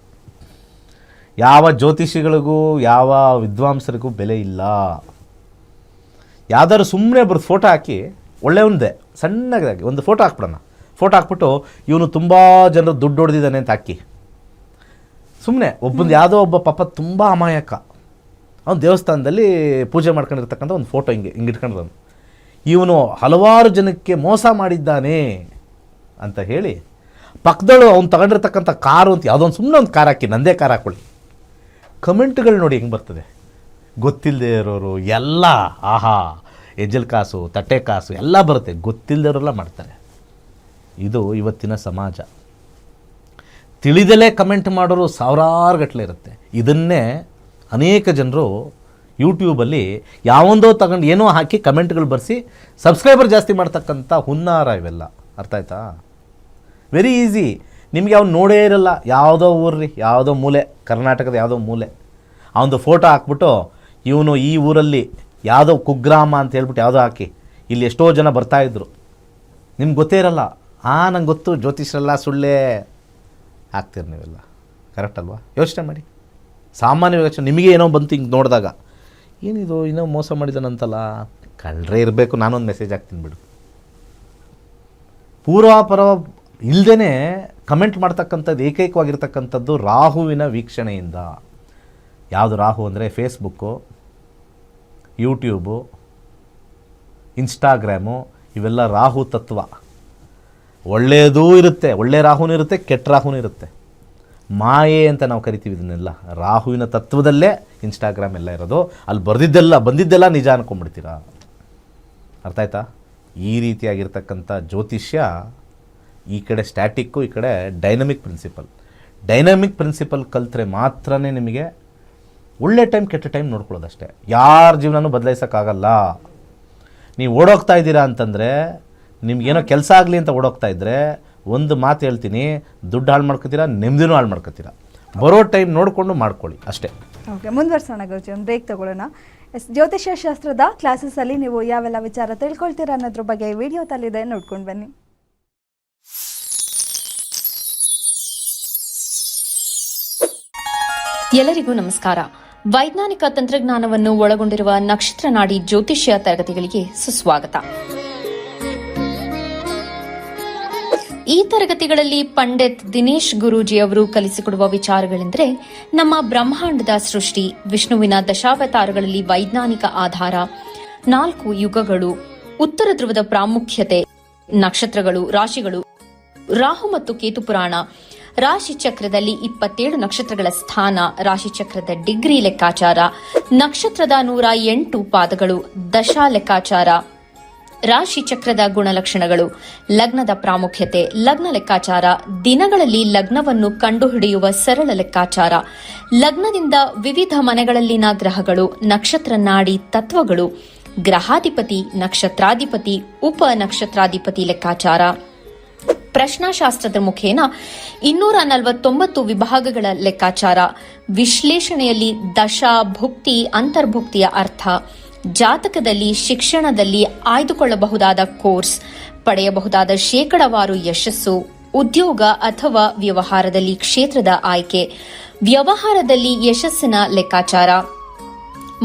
ಯಾವ ಜ್ಯೋತಿಷಿಗಳಿಗೂ ಯಾವ ವಿದ್ವಾಂಸರಿಗೂ ಬೆಲೆ ಇಲ್ಲ. ಯಾವ್ದಾದ್ರು ಸುಮ್ಮನೆ ಬರೋದು ಫೋಟೋ ಹಾಕಿ, ಒಳ್ಳೆಯವಂದೇ ಸಣ್ಣದಾಗಿ ಒಂದು ಫೋಟೋ ಹಾಕ್ಬಿಡೋಣ, ಫೋಟೋ ಹಾಕ್ಬಿಟ್ಟು ಇವನು ತುಂಬ ಜನರು ದುಡ್ಡು ಹೊಡೆದಿದ್ದಾನೆ ಅಂತ ಹಾಕಿ, ಸುಮ್ಮನೆ ಒಬ್ಬಂದು ಯಾವುದೋ ಒಬ್ಬ ಪಾಪ ತುಂಬ ಅಮಾಯಕ, ಅವನು ದೇವಸ್ಥಾನದಲ್ಲಿ ಪೂಜೆ ಮಾಡ್ಕೊಂಡಿರ್ತಕ್ಕಂಥ ಒಂದು ಫೋಟೋ ಹಿಂಗೆ ಇಟ್ಕೊಂಡಿರೋನು, ಇವನು ಹಲವಾರು ಜನಕ್ಕೆ ಮೋಸ ಮಾಡಿದ್ದಾನೆ ಅಂತ ಹೇಳಿ ಪಕ್ಕದಳು ಅವ್ನು ತಗೊಂಡಿರ್ತಕ್ಕಂಥ ಕಾರು ಅಂತ ಯಾವುದೋ ಒಂದು ಸುಮ್ಮನೆ ಒಂದು ಕಾರ್ ಹಾಕಿ, ನಂದೇ ಕಾರ್ ಹಾಕ್ಕೊಳ್ಳಿ, ಕಮೆಂಟ್ಗಳು ನೋಡಿ ಹೆಂಗೆ ಬರ್ತದೆ. ಗೊತ್ತಿಲ್ಲದೆ ಇರೋರು ಎಲ್ಲ ಆಹಾ ಎಜ್ಜಲ್ ಕಾಸು, ತಟ್ಟೆ ಕಾಸು ಎಲ್ಲ ಬರುತ್ತೆ, ಗೊತ್ತಿಲ್ಲದೆ ಇರೋರೆಲ್ಲ ಮಾಡ್ತಾರೆ. ಇದು ಇವತ್ತಿನ ಸಮಾಜ. ತಿಳಿದಲೇ ಕಮೆಂಟ್ ಮಾಡೋರು ಸಾವಿರಾರು ಗಟ್ಟಲೆ ಇರುತ್ತೆ. ಇದನ್ನೇ ಅನೇಕ ಜನರು ಯೂಟ್ಯೂಬಲ್ಲಿ ಯಾವೊಂದೋ ತಗೊಂಡು ಏನೋ ಹಾಕಿ ಕಮೆಂಟ್ಗಳು ಬರೆಸಿ ಸಬ್ಸ್ಕ್ರೈಬರ್ ಜಾಸ್ತಿ ಮಾಡ್ತಕ್ಕಂಥ ಹುನ್ನಾರ ಇವೆಲ್ಲ. ಅರ್ಥ ಆಯ್ತಾ? Very easy. ನಿಮಗೆ ಅವ್ನು ನೋಡೇ ಇರಲ್ಲ, ಯಾವುದೋ ಊರ್ರಿ, ಯಾವುದೋ ಮೂಲೆ, ಕರ್ನಾಟಕದ ಯಾವುದೋ ಮೂಲೆ, ಅವನದು ಫೋಟೋ ಹಾಕ್ಬಿಟ್ಟು ಇವನು ಈ ಊರಲ್ಲಿ ಯಾವುದೋ ಕುಗ್ರಾಮ ಅಂತ ಹೇಳ್ಬಿಟ್ಟು ಯಾವುದೋ ಹಾಕಿ ಇಲ್ಲಿ ಎಷ್ಟೋ ಜನ ಬರ್ತಾಯಿದ್ರು, ನಿಮ್ಗೆ ಗೊತ್ತೇ ಇರಲ್ಲ. ನಂಗೆ ಗೊತ್ತು ಜ್ಯೋತಿಷರೆಲ್ಲ ಸುಳ್ಳೇ ಹಾಕ್ತೀರಿ ನೀವೆಲ್ಲ. ಕರೆಕ್ಟ್ ಅಲ್ವಾ? ಯೋಚನೆ ಮಾಡಿ, ಸಾಮಾನ್ಯ ಯೋಚನೆ. ನಿಮಗೆ ಏನೋ ಬಂತು ಹಿಂಗೆ ನೋಡಿದಾಗ, ಏನಿದು ಇನ್ನೂ ಮೋಸ ಮಾಡಿದಾನಂತಲ್ಲ, ಕಳ್ಳರೇ ಇರಬೇಕು, ನಾನೊಂದು ಮೆಸೇಜ್ ಹಾಕ್ತೀನಿ ಬಿಡು. ಪೂರ್ವಾಪರ ಇಲ್ಲದೇ ಕಮೆಂಟ್ ಮಾಡ್ತಕ್ಕಂಥದ್ದು ಏಕೈಕವಾಗಿರ್ತಕ್ಕಂಥದ್ದು ರಾಹುವಿನ ವೀಕ್ಷಣೆಯಿಂದ. ಯಾವುದು ರಾಹು ಅಂದರೆ ಫೇಸ್ಬುಕ್ಕು, ಯೂಟ್ಯೂಬು, ಇನ್ಸ್ಟಾಗ್ರಾಮು, ಇವೆಲ್ಲ ರಾಹು ತತ್ವ. ಒಳ್ಳೆಯದೂ ಇರುತ್ತೆ, ಒಳ್ಳೆ ರಾಹುನೂ ಇರುತ್ತೆ, ಕೆಟ್ಟ ರಾಹುನೂ ಇರುತ್ತೆ. ಮಾಯೆ ಅಂತ ನಾವು ಕರಿತೀವಿ ಇದನ್ನೆಲ್ಲ. ರಾಹುವಿನ ತತ್ವದಲ್ಲೇ ಇನ್ಸ್ಟಾಗ್ರಾಮ್ ಎಲ್ಲ ಇರೋದು. ಅಲ್ಲಿ ಬಂದಿದ್ದೆಲ್ಲ ನಿಜ ಅಂದ್ಕೊಂಡ್ಬಿಡ್ತೀರಾ. ಅರ್ಥ ಆಯ್ತಾ? ಈ ರೀತಿಯಾಗಿರ್ತಕ್ಕಂಥ ಜ್ಯೋತಿಷ್ಯ ಈ ಕಡೆ ಸ್ಟ್ಯಾಟಿಕ್ಕು, ಈ ಕಡೆ ಡೈನಮಿಕ್ ಪ್ರಿನ್ಸಿಪಲ್ ಕಲ್ತ್ರೆ ಮಾತ್ರ ನಿಮಗೆ ಒಳ್ಳೆ ಟೈಮ್ ಕೆಟ್ಟ ಟೈಮ್ ನೋಡ್ಕೊಳ್ಳೋದಷ್ಟೇ. ಯಾರ ಜೀವನನೂ ಬದಲಾಯಿಸೋಕ್ಕಾಗಲ್ಲ. ನೀವು ಓಡೋಗ್ತಾ ಇದ್ದೀರಾ ಅಂತಂದರೆ, ನಿಮ್ಗೇನೋ ಕೆಲಸ ಆಗಲಿ ಅಂತ ಓಡೋಗ್ತಾ ಇದ್ದರೆ, ಒಂದು ಮಾತು ಹೇಳ್ತೀನಿ, ದುಡ್ಡು ಹಾಳು ಮಾಡ್ಕೊತೀರಾ, ನೆಮ್ಮದಿನೂ ಹಾಳು ಮಾಡ್ಕೊತೀರಾ. ಬರೋ ಟೈಮ್ ನೋಡಿಕೊಂಡು ಮಾಡ್ಕೊಳ್ಳಿ ಅಷ್ಟೇ. ಓಕೆ, ಮುಂದುವರ್ಸೋಣ ಗುರುಜಿ, ಒಂದು ಬ್ರೇಕ್ ತಗೊಳ್ಳೋಣ. ಜ್ಯೋತಿಷ್ಯ ಶಾಸ್ತ್ರದ ಕ್ಲಾಸಸ್ಸಲ್ಲಿ ನೀವು ಯಾವೆಲ್ಲ ವಿಚಾರ ತಿಳ್ಕೊಳ್ತೀರಾ ಅನ್ನೋದ್ರ ಬಗ್ಗೆ ವಿಡಿಯೋದಲ್ಲಿದೆ, ನೋಡ್ಕೊಂಡು ಬನ್ನಿ. ಎಲ್ಲರಿಗೂ ನಮಸ್ಕಾರ. ವೈಜ್ಞಾನಿಕ ತಂತ್ರಜ್ಞಾನವನ್ನು ಒಳಗೊಂಡಿರುವ ನಕ್ಷತ್ರ ನಾಡಿ ಜ್ಯೋತಿಷ್ಯ ತರಗತಿಗಳಿಗೆ ಸುಸ್ವಾಗತ. ಈ ತರಗತಿಗಳಲ್ಲಿ ಪಂಡಿತ್ ದಿನೇಶ್ ಗುರೂಜಿ ಅವರು ಕಲಿಸಿಕೊಡುವ ವಿಚಾರಗಳೆಂದರೆ, ನಮ್ಮ ಬ್ರಹ್ಮಾಂಡದ ಸೃಷ್ಟಿ, ವಿಷ್ಣುವಿನ ದಶಾವತಾರಗಳಲ್ಲಿ ವೈಜ್ಞಾನಿಕ ಆಧಾರ, 4 ಯುಗಗಳು, ಉತ್ತರ ಧ್ರುವದ ಪ್ರಾಮುಖ್ಯತೆ, ನಕ್ಷತ್ರಗಳು, ರಾಶಿಗಳು, ರಾಹು ಮತ್ತು ಕೇತು ಪುರಾಣ, ರಾಶಿ ಚಕ್ರದಲ್ಲಿ 27 ನಕ್ಷತ್ರಗಳ ಸ್ಥಾನ, ರಾಶಿ ಚಕ್ರದ ಡಿಗ್ರಿ ಲೆಕ್ಕಾಚಾರ, ನಕ್ಷತ್ರದ 108 ಪಾದಗಳು, ದಶಾ ಲೆಕ್ಕಾಚಾರ, ರಾಶಿ ಚಕ್ರದ ಗುಣಲಕ್ಷಣಗಳು, ಲಗ್ನದ ಪ್ರಾಮುಖ್ಯತೆ, ಲಗ್ನ ಲೆಕ್ಕಾಚಾರ, ದಿನಗಳಲ್ಲಿ ಲಗ್ನವನ್ನು ಕಂಡುಹಿಡಿಯುವ ಸರಳ ಲೆಕ್ಕಾಚಾರ, ಲಗ್ನದಿಂದ ವಿವಿಧ ಮನೆಗಳಲ್ಲಿನ ಗ್ರಹಗಳು, ನಕ್ಷತ್ರ ನಾಡಿ ತತ್ವಗಳು, ಗ್ರಹಾಧಿಪತಿ, ನಕ್ಷತ್ರಾಧಿಪತಿ, ಉಪ ನಕ್ಷತ್ರಾಧಿಪತಿ ಲೆಕ್ಕಾಚಾರ, ಪ್ರಶ್ನಾಶಾಸ್ತ್ರದ ಮುಖೇನ 249 ವಿಭಾಗಗಳ ಲೆಕ್ಕಾಚಾರ, ವಿಶ್ಲೇಷಣೆಯಲ್ಲಿ ದಶಾ, ಭುಕ್ತಿ, ಅಂತರ್ಭುಕ್ತಿಯ ಅರ್ಥ, ಜಾತಕದಲ್ಲಿ, ಶಿಕ್ಷಣದಲ್ಲಿ ಆಯ್ದುಕೊಳ್ಳಬಹುದಾದ ಕೋರ್ಸ್, ಪಡೆಯಬಹುದಾದ ಶೇಕಡವಾರು ಯಶಸ್ಸು, ಉದ್ಯೋಗ ಅಥವಾ ವ್ಯವಹಾರದಲ್ಲಿ ಕ್ಷೇತ್ರದ ಆಯ್ಕೆ, ವ್ಯವಹಾರದಲ್ಲಿ ಯಶಸ್ಸಿನ ಲೆಕ್ಕಾಚಾರ,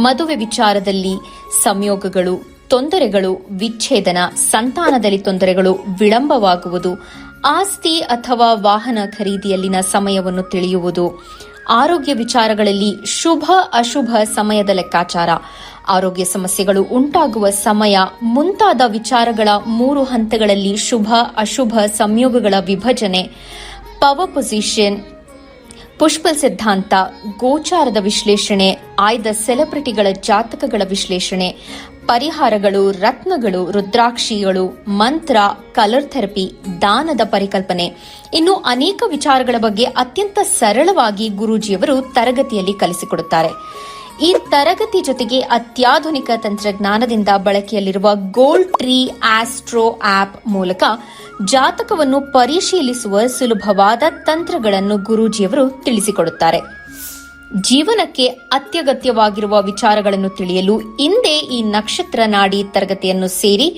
ಮದುವೆ ವಿಚಾರದಲ್ಲಿ ಸಂಯೋಗಗಳು, ತೊಂದರೆಗಳು, ವಿಚ್ಛೇದನ, ಸಂತಾನದಲ್ಲಿ ತೊಂದರೆಗಳು, ವಿಳಂಬವಾಗುವುದು, ಆಸ್ತಿ ಅಥವಾ ವಾಹನ ಖರೀದಿಯಲ್ಲಿನ ಸಮಯವನ್ನು ತಿಳಿಯುವುದು, ಆರೋಗ್ಯ ವಿಚಾರಗಳಲ್ಲಿ ಶುಭ ಅಶುಭ ಸಮಯದ ಲೆಕ್ಕಾಚಾರ, ಆರೋಗ್ಯ ಸಮಸ್ಯೆಗಳು ಉಂಟಾಗುವ ಸಮಯ ಮುಂತಾದ ವಿಚಾರಗಳ 3 ಹಂತಗಳಲ್ಲಿ ಶುಭ ಅಶುಭ ಸಂಯೋಗಗಳ ವಿಭಜನೆ, ಪವರ್ ಪೊಸಿಷನ್, ಪುಷ್ಪಲ್ ಸಿದ್ಧಾಂತ, ಗೋಚಾರದ ವಿಶ್ಲೇಷಣೆ, ಆಯ್ದ ಸೆಲೆಬ್ರಿಟಿಗಳ ಜಾತಕಗಳ ವಿಶ್ಲೇಷಣೆ, ಪರಿಹಾರಗಳು, ರತ್ನಗಳು, ರುದ್ರಾಕ್ಷಿಗಳು, ಮಂತ್ರ, ಕಲರ್ ಥೆರಪಿ, ದಾನದ ಪರಿಕಲ್ಪನೆ, ಇನ್ನು ಅನೇಕ ವಿಚಾರಗಳ ಬಗ್ಗೆ ಅತ್ಯಂತ ಸರಳವಾಗಿ ಗುರೂಜಿಯವರು ತರಗತಿಯಲ್ಲಿ ಕಲಿಸಿಕೊಡುತ್ತಾರೆ. ಈ ತರಗತಿ ಜೊತೆಗೆ ಅತ್ಯಾಧುನಿಕ ತಂತ್ರಜ್ಞಾನದಿಂದ ಬಳಕೆಯಲ್ಲಿರುವ ಗೋಲ್ಡ್ ಟ್ರೀ ಆಸ್ಟ್ರೋ ಆಪ್ ಮೂಲಕ ಜಾತಕವನ್ನು ಪರಿಶೀಲಿಸುವ ಸುಲಭವಾದ ತಂತ್ರಗಳನ್ನು ಗುರೂಜಿಯವರು ತಿಳಿಸಿಕೊಡುತ್ತಾರೆ. ಜೀವನಕ್ಕೆ ಅತ್ಯಗತ್ಯವಾಗಿರುವ ವಿಚಾರಗಳನ್ನು ತಿಳಿಯಲು ಇಂದೇ ಈ ನಕ್ಷತ್ರ ನಾಡಿ ತರಗತಿಯನ್ನು ಸೇರಿ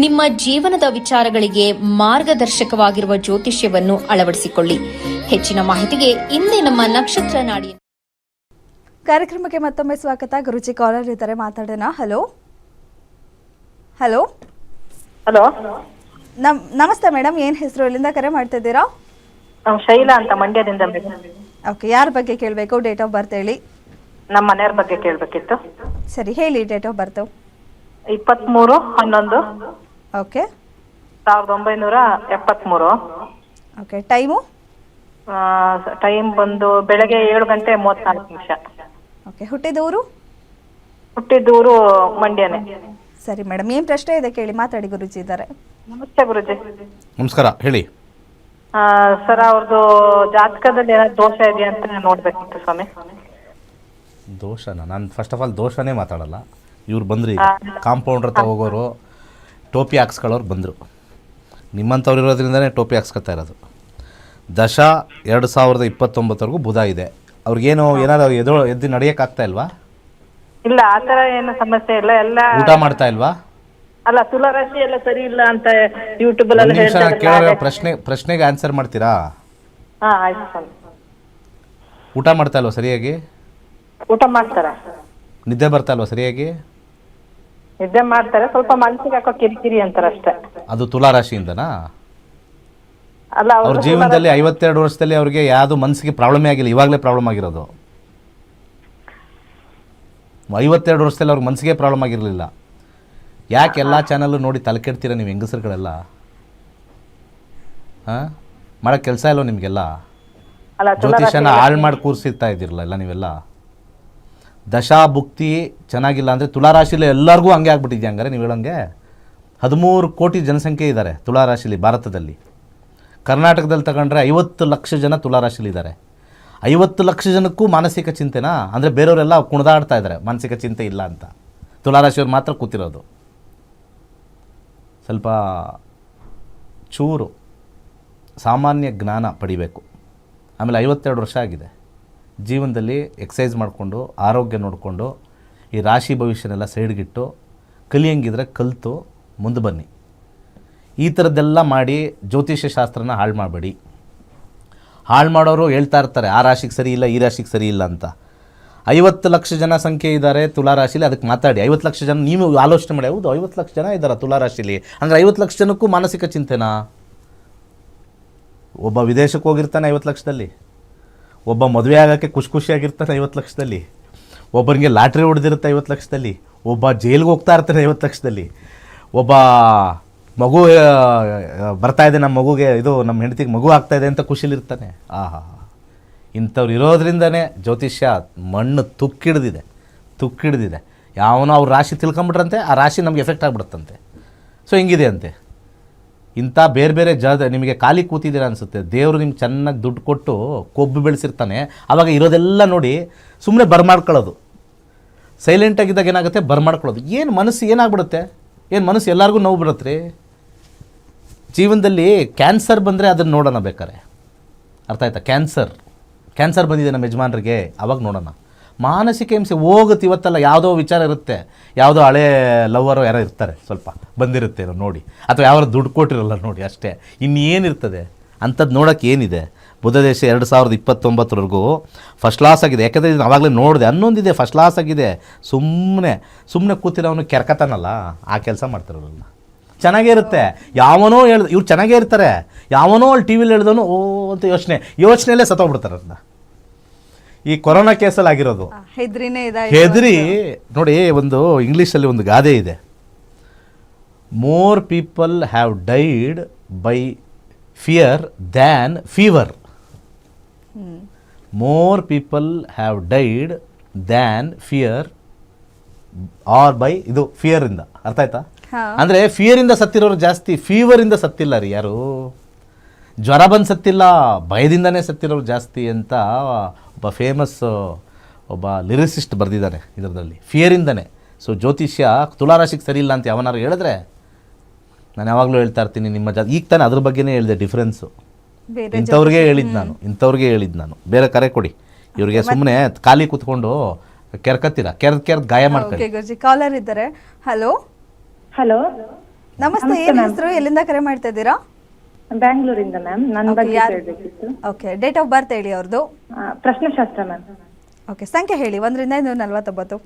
ನಿಮ್ಮ ಜೀವನದ ವಿಚಾರಗಳಿಗೆ ಮಾರ್ಗದರ್ಶಕವಾಗಿರುವ ಜ್ಯೋತಿಷ್ಯವನ್ನು ಅಳವಡಿಸಿಕೊಳ್ಳಿ. ಹೆಚ್ಚಿನ ಮಾಹಿತಿಗೆ ಇಂದೇ ನಮ್ಮ ನಕ್ಷತ್ರ ನಾಡಿ ಕಾರ್ಯಕ್ರಮಕ್ಕೆ ಮತ್ತೊಮ್ಮೆ ಸ್ವಾಗತ. ಗುರುಜಿ ಕಾಲರ್ ಇದ್ದಾರೆ, ಮಾತಾಡೋಣ. ಹಲೋ ಹಲೋ ಹಲೋ, ನಮಸ್ತೆ ಮೇಡಮ್, ಏನು ಹೆಸರು, ಎಲ್ಲಿಂದ ಕರೆ ಮಾಡ್ತಾ ಇದ್ದೀರಾ? ಶೈಲಾ ಅಂತ, ಮಂಡ್ಯದಿಂದ. ಓಕೆ, ಯಾರ ಬಗ್ಗೆ ಕೇಳಬೇಕು? ಡೇಟ್ ಆಫ್ ಬರ್ತ್ ಹೇಳಿ. ನಮ್ಮ ಮನೆಯವ್ರ ಬಗ್ಗೆ ಕೇಳಬೇಕಿತ್ತು. ಸರಿ, ಹೇಳಿ date of birth. 23/11. Okay. 1973. Okay, time? Time ಬಂದು ಬೆಳಗ್ಗೆ 7:34. ಓಕೆ, ಹುಟ್ಟಿದೂರು? ಹುಟ್ಟಿದೂರು ಮಂಡ್ಯನೇ. ಸರಿ ಮೇಡಮ್, ಏನು ಪ್ರಶ್ನೆ ಇದೆ ಕೇಳಿ, ಮಾತಾಡಿ, ಗುರುಜಿ ಇದ್ದಾರೆ. ನಮಸ್ತೆ ಗುರುಜಿ. ನಮಸ್ಕಾರ, ಹೇಳಿ. ಸರ್, ಅವ್ರದ್ದು ಜಾತಕದಲ್ಲಿ ಏನಾದ್ರು ದೋಷ ಇದೆಯಾ ಅಂತ ನೋಡ್ಬೇಕಿತ್ತು ಸ್ವಾಮಿ. ದೋಷನ ನಾನು ಫಸ್ಟ್ ಆಫ್ ಆಲ್ ದೋಷನೇ ಮಾತಾಡಲ್ಲ. ಇವ್ರು ಬಂದ್ರಿ, ಕಾಂಪೌಂಡ್ರ್ ಹತ್ರ ಹೋಗೋರು, ಟೋಪಿ ಹಾಕ್ಸ್ಕೊಳ್ಳೋರು ಬಂದರು. ನಿಮ್ಮಂಥವ್ರು ಇರೋದ್ರಿಂದನೇ ಟೋಪಿ ಹಾಕ್ಸ್ಕೊತಾ ಇರೋದು. ದಶ 2029 ಬುಧ ಇದೆ. ಅವ್ರಿಗೇನು ಏನಾದ್ರು ಎದ್ದು ನಡೆಯೋಕ್ಕಾಗ್ತಾ ಇಲ್ವಾ? ಇಲ್ಲ, ಆತರ ಏನು ಸಮಸ್ಯೆ ಇಲ್ಲ. ಎಲ್ಲ ಊಟ ಮಾಡ್ತಾ ಇಲ್ವಾ? ಅಲ್ಲ, ತುಲಾರಾಶಿ ಎಲ್ಲ ಸರಿ ಇಲ್ಲ ಅಂತ ಯೂಟ್ಯೂಬ್ ಅಲ್ಲಿ ಕೇಳೋ ಪ್ರಶ್ನೆಗೆ ಆನ್ಸರ್ ಮಾಡ್ತೀರಾ? ಆಯ್ತು ಸ್ವಾಮಿ. ಊಟ ಮಾಡ್ತಾ ಇಲ್ವಾ ಸರಿಯಾಗಿ? ಊಟ ಮಾಡ್ತಾರೆ. ನಿದ್ದೆ ಬರ್ತಾ ಇಲ್ವಾ ಸರಿಯಾಗಿ? ನಿದ್ದೆ ಮಾಡ್ತಾರೆ, ಸ್ವಲ್ಪ ಮನಸ್ಸಿಗೆ ಹಾಕೋ ಕಿರಿಕಿರಿ ಅಂತಾರೆ ಅಷ್ಟೇ. ಅದು ತುಲಾರಾಶಿಯಿಂದನಾ? ಅಲ್ಲ, ಅವ್ರ ಜೀವನದಲ್ಲಿ 52 ವರ್ಷದಲ್ಲಿ ಅವ್ರಿಗೆ ಯಾವುದು ಮನಸ್ಸಿಗೆ ಪ್ರಾಬ್ಲಮೇ ಆಗಿಲ್ಲ, ಇವಾಗಲೇ ಪ್ರಾಬ್ಲಮ್ ಆಗಿರೋದು. 52 ವರ್ಷದಲ್ಲಿ ಅವ್ರಿಗೆ ಮನಸ್ಸಿಗೆ ಪ್ರಾಬ್ಲಮ್ ಆಗಿರಲಿಲ್ಲ. ಯಾಕೆ ಎಲ್ಲ ಚಾನಲ್ಲು ನೋಡಿ ತಲೆ ಕೆಡ್ತೀರಾ ನೀವು ಹೆಂಗಸರುಗಳೆಲ್ಲ? ಹಾಂ, ಮಾಡೋಕ್ಕೆ ಕೆಲಸ ಇಲ್ವ ನಿಮಗೆಲ್ಲ? ಜ್ಯೋತಿಷನ ಹಾಳು ಮಾಡಿ ಕೂರಿಸಿರ್ತಾ ಇದ್ದೀರಲ್ಲ ಎಲ್ಲ ನೀವೆಲ್ಲ. ದಶಾ ಭುಕ್ತಿ ಚೆನ್ನಾಗಿಲ್ಲ ಅಂದರೆ ತುಲಾರಾಶಿಲಿ ಎಲ್ಲರಿಗೂ ಹಂಗೆ ಆಗ್ಬಿಟ್ಟಿದ್ಯಾ? ಹಂಗಾರೆ ನೀವು ಹೇಳೋಂಗೆ 13 ಕೋಟಿ ಜನಸಂಖ್ಯೆ ಇದ್ದಾರೆ ತುಲಾರಾಶಿಲಿ ಭಾರತದಲ್ಲಿ. ಕರ್ನಾಟಕದಲ್ಲಿ ತಗೊಂಡ್ರೆ 50 ಲಕ್ಷ ಜನ ತುಲಾರಾಶಿಲಿದ್ದಾರೆ. 50 ಲಕ್ಷ ಜನಕ್ಕೂ ಮಾನಸಿಕ ಚಿಂತೆನಾ? ಅಂದರೆ ಬೇರೆಯವರೆಲ್ಲ ಕುಣಿದಾಡ್ತಾ ಇದ್ದಾರೆ ಮಾನಸಿಕ ಚಿಂತೆ ಇಲ್ಲ ಅಂತ, ತುಲಾರಾಶಿಯವ್ರು ಮಾತ್ರ ಕೂತಿರೋದು. ಸ್ವಲ್ಪ ಚೂರು ಸಾಮಾನ್ಯ ಜ್ಞಾನ ಪಡಿಬೇಕು. ಆಮೇಲೆ 52 ವರ್ಷ ಆಗಿದೆ, ಜೀವನದಲ್ಲಿ ಎಕ್ಸಸೈಸ್ ಮಾಡಿಕೊಂಡು ಆರೋಗ್ಯ ನೋಡಿಕೊಂಡು ಈ ರಾಶಿ ಭವಿಷ್ಯನೆಲ್ಲ ಸೈಡ್ಗಿಟ್ಟು ಕಲಿಯಂಗಿದ್ರೆ ಕಲಿತು ಮುಂದೆ ಬನ್ನಿ. ಈ ಥರದ್ದೆಲ್ಲ ಮಾಡಿ ಜ್ಯೋತಿಷ್ಯ ಶಾಸ್ತ್ರನ ಹಾಳು ಮಾಡಬೇಡಿ. ಹಾಳು ಮಾಡೋರು ಹೇಳ್ತಾ ಇರ್ತಾರೆ ಆ ರಾಶಿಗೆ ಸರಿ ಇಲ್ಲ, ಈ ರಾಶಿಗೆ ಸರಿ ಇಲ್ಲ ಅಂತ. 50 ಲಕ್ಷ ಜನ ಸಂಖ್ಯೆ ಇದ್ದಾರೆ ತುಲಾರಾಶಿಲಿ, ಅದಕ್ಕೆ ಮಾತಾಡಿ. 50 ಲಕ್ಷ ಜನ ನೀವು ಆಲೋಚನೆ ಮಾಡಿ, ಹೌದು 50 ಲಕ್ಷ ಜನ ಇದ್ದಾರೆ ತುಲಾರಾಶಿಲಿ, ಹಂಗೆ 50 ಲಕ್ಷ ಜನಕ್ಕೂ ಮಾನಸಿಕ ಚಿಂತೆನಾ? ಒಬ್ಬ ವಿದೇಶಕ್ಕೆ ಹೋಗಿರ್ತಾನೆ 50 ಲಕ್ಷದಲ್ಲಿ, ಒಬ್ಬ ಮದುವೆ ಆಗೋಕ್ಕೆ ಖುಷಿಯಾಗಿರ್ತಾನೆ 50 ಲಕ್ಷದಲ್ಲಿ, ಒಬ್ಬರಿಗೆ ಲಾಟ್ರಿ ಹೊಡೆದಿರುತ್ತೆ 50 ಲಕ್ಷದಲ್ಲಿ, ಒಬ್ಬ ಜೈಲಿಗೆ ಹೋಗ್ತಾ ಇರ್ತಾನೆ 50 ಲಕ್ಷದಲ್ಲಿ, ಒಬ್ಬ ಮಗು ಬರ್ತಾ ಇದೆ, ನಮ್ಮ ಮಗುಗೆ ಇದು ನಮ್ಮ ಹೆಂಡತಿಗೆ ಮಗು ಆಗ್ತಾಯಿದೆ ಅಂತ ಖುಷಿಲಿರ್ತಾನೆ. ಆಹಾ, ಇಂಥವ್ರು ಇರೋದ್ರಿಂದನೇ ಜ್ಯೋತಿಷ್ಯ ಮಣ್ಣು ತುಕ್ಕಿಡ್ದಿದೆ. ಯಾವನೋ ಅವ್ರ ರಾಶಿ ತಿಳ್ಕೊಂಬಿಟ್ರಂತೆ, ಆ ರಾಶಿ ನಮಗೆ ಎಫೆಕ್ಟ್ ಆಗಿಬಿಡುತ್ತಂತೆ. ಸೊ ಹಿಂಗಿದೆ ಅಂತೆ. ಇಂಥ ಬೇರೆ ಬೇರೆ ನಿಮಗೆ ಖಾಲಿ ಕೂತಿದ್ದೀರ ಅನಿಸುತ್ತೆ, ದೇವರು ನಿಮ್ಗೆ ಚೆನ್ನಾಗಿ ದುಡ್ಡು ಕೊಟ್ಟು ಕೊಬ್ಬು ಬೆಳೆಸಿರ್ತಾನೆ. ಆವಾಗ ಇರೋದೆಲ್ಲ ನೋಡಿ ಸುಮ್ಮನೆ ಬರ್ಮಾಡ್ಕೊಳ್ಳೋದು. ಸೈಲೆಂಟಾಗಿದ್ದಾಗ ಏನಾಗುತ್ತೆ, ಬರ್ಮಾಡ್ಕೊಳ್ಳೋದು. ಏನು ಮನಸ್ಸು ಏನಾಗ್ಬಿಡುತ್ತೆ, ಏನು ಮನಸ್ಸು ಎಲ್ಲರಿಗೂ ನೋವು ಬಿಡುತ್ತೆ ರೀ. ಜೀವನದಲ್ಲಿ ಕ್ಯಾನ್ಸರ್ ಬಂದರೆ ಅದನ್ನು ನೋಡೋಣ ಬೇಕಾರೆ, ಅರ್ಥ ಆಯ್ತಾ? ಕ್ಯಾನ್ಸರ್ ಬಂದಿದೆ ನಮ್ಮ ಯಜಮಾನ್ರಿಗೆ, ಅವಾಗ ನೋಡೋಣ. ಮಾನಸಿಕ ಹಿಂಸೆ ಹೋಗುತ್ತೆ. ಇವತ್ತಲ್ಲ ಯಾವುದೋ ವಿಚಾರ ಇರುತ್ತೆ, ಯಾವುದೋ ಹಳೆ ಲವ್ವರೋ ಯಾರೋ ಇರ್ತಾರೆ, ಸ್ವಲ್ಪ ಬಂದಿರುತ್ತೆ ನೋಡಿ, ಅಥವಾ ಯಾರೋ ದುಡ್ಡು ಕೊಟ್ಟಿರಲ್ಲ ನೋಡಿ, ಅಷ್ಟೇ. ಇನ್ನೇನಿರ್ತದೆ ಅಂಥದ್ದು ನೋಡೋಕ್ಕೆ ಏನಿದೆ? ಬುಧ ದೇಶ 2029ವರೆಗೂ ಫಸ್ಟ್ ಕ್ಲಾಸ್ ಆಗಿದೆ. ಯಾಕಂದರೆ ಇದನ್ನು ಆವಾಗಲೇ ನೋಡಿದೆ, ಹನ್ನೊಂದಿದೆ, ಫಸ್ಟ್ ಕ್ಲಾಸ್ ಆಗಿದೆ. ಸುಮ್ಮನೆ ಕೂತಿರೋನು ಕೆರ್ಕತಾನಲ್ಲ, ಆ ಕೆಲಸ ಮಾಡ್ತಾರಲ್ಲ. ಚೆನ್ನಾಗೇ ಇರುತ್ತೆ. ಯಾವನೋ ಇವ್ರು ಚೆನ್ನಾಗೇ ಇರ್ತಾರೆ, ಯಾವನೋ ಅಲ್ಲಿ ಟಿ ವಿಲಿ ಹೇಳ್ದವನು ಓ ಅಂತ ಯೋಚನೆಯಲ್ಲೇ ಸತ್ತೋಗ್ಬಿಡ್ತಾರೆ. ಅದನ್ನ ಈ ಕೊರೋನಾ ಕೇಸಲ್ಲಿ ಆಗಿರೋದು. ಹೆದ್ರಿನೇ ಹೆದರಿ ನೋಡಿ, ಒಂದು ಇಂಗ್ಲೀಷಲ್ಲಿ ಒಂದು ಗಾದೆ ಇದೆ, more people have died by fear than fever. More people have died than fear or by ಇದು ಫಿಯರಿಂದ. ಅರ್ಥ ಆಯ್ತಾ? ಅಂದರೆ ಫಿಯರಿಂದ ಸತ್ತಿರೋರು ಜಾಸ್ತಿ, ಫೀವರಿಂದ ಸತ್ತಿಲ್ಲ ರೀ ಯಾರು. ಜ್ವರ ಬಂದು ಸತ್ತಿಲ್ಲ, ಭಯದಿಂದನೇ ಸತ್ತಿರೋರು ಜಾಸ್ತಿ ಅಂತ ಒಬ್ಬ ಫೇಮಸ್ ಒಬ್ಬ ಲಿರಿಸಿಸ್ಟ್ ಬರೆದಿದ್ದಾನೆ ಇದರಲ್ಲಿ, ಫಿಯರಿಂದನೇ. ಸೊ ಜ್ಯೋತಿಷ್ಯ ತುಲಾರಾಶಿಗೆ ಸರಿ ಇಲ್ಲ ಅಂತ ಯಾವನಾರು ಹೇಳಿದ್ರೆ ನಾನು ಯಾವಾಗಲೂ ಹೇಳ್ತಾ ಇರ್ತೀನಿ, ನಿಮ್ಮ ಈಗ ತಾನೇ ಅದ್ರ ಬಗ್ಗೆನೇ ಹೇಳಿದೆ ಡಿಫ್ರೆನ್ಸು. ಇಂಥವ್ರಿಗೆ ಹೇಳಿದ್ದು ನಾನು. ಬೇರೆ ಕರೆ ಕೊಡಿ, ಇವ್ರಿಗೆ ಸುಮ್ಮನೆ ಖಾಲಿ ಕೂತ್ಕೊಂಡು ಕೆರ್ಕತ್ತೀರಾ, ಕೆರ್ದ್ ಗಾಯ ಮಾಡ್ಕೊಳ್ಳಿ. ಗುರುಜಿ ಕಾಲರ್ ಇದ್ದಾರೆ. ಹಲೋ ಹಲೋ ನಮಸ್ತೆ, ಏನ್ ಹೆಸರು, ಎಲ್ಲಿಂದ ಕರೆ ಮಾಡ್ತಾ ಇದ್ದೀರಾ? ಬ್ಯಾಂಗ್ಳೂರಿಂದ ಮ್ಯಾಮ್. ನನ್ನ ಬಗ್ಗೆ ಕೇಳಬೇಕಿತ್ತು. ಓಕೆ, ಡೇಟ್ ಆಫ್ ಬರ್ತ್ ಹೇಳಿ ಅವ್ರದ್ದು. ಪ್ರಶ್ನೆಶಾಸ್ತ್ರ ಮ್ಯಾಮ್. ಓಕೆ, ಸಂಖ್ಯೆ ಹೇಳಿ. 1ರಿಂದ 49.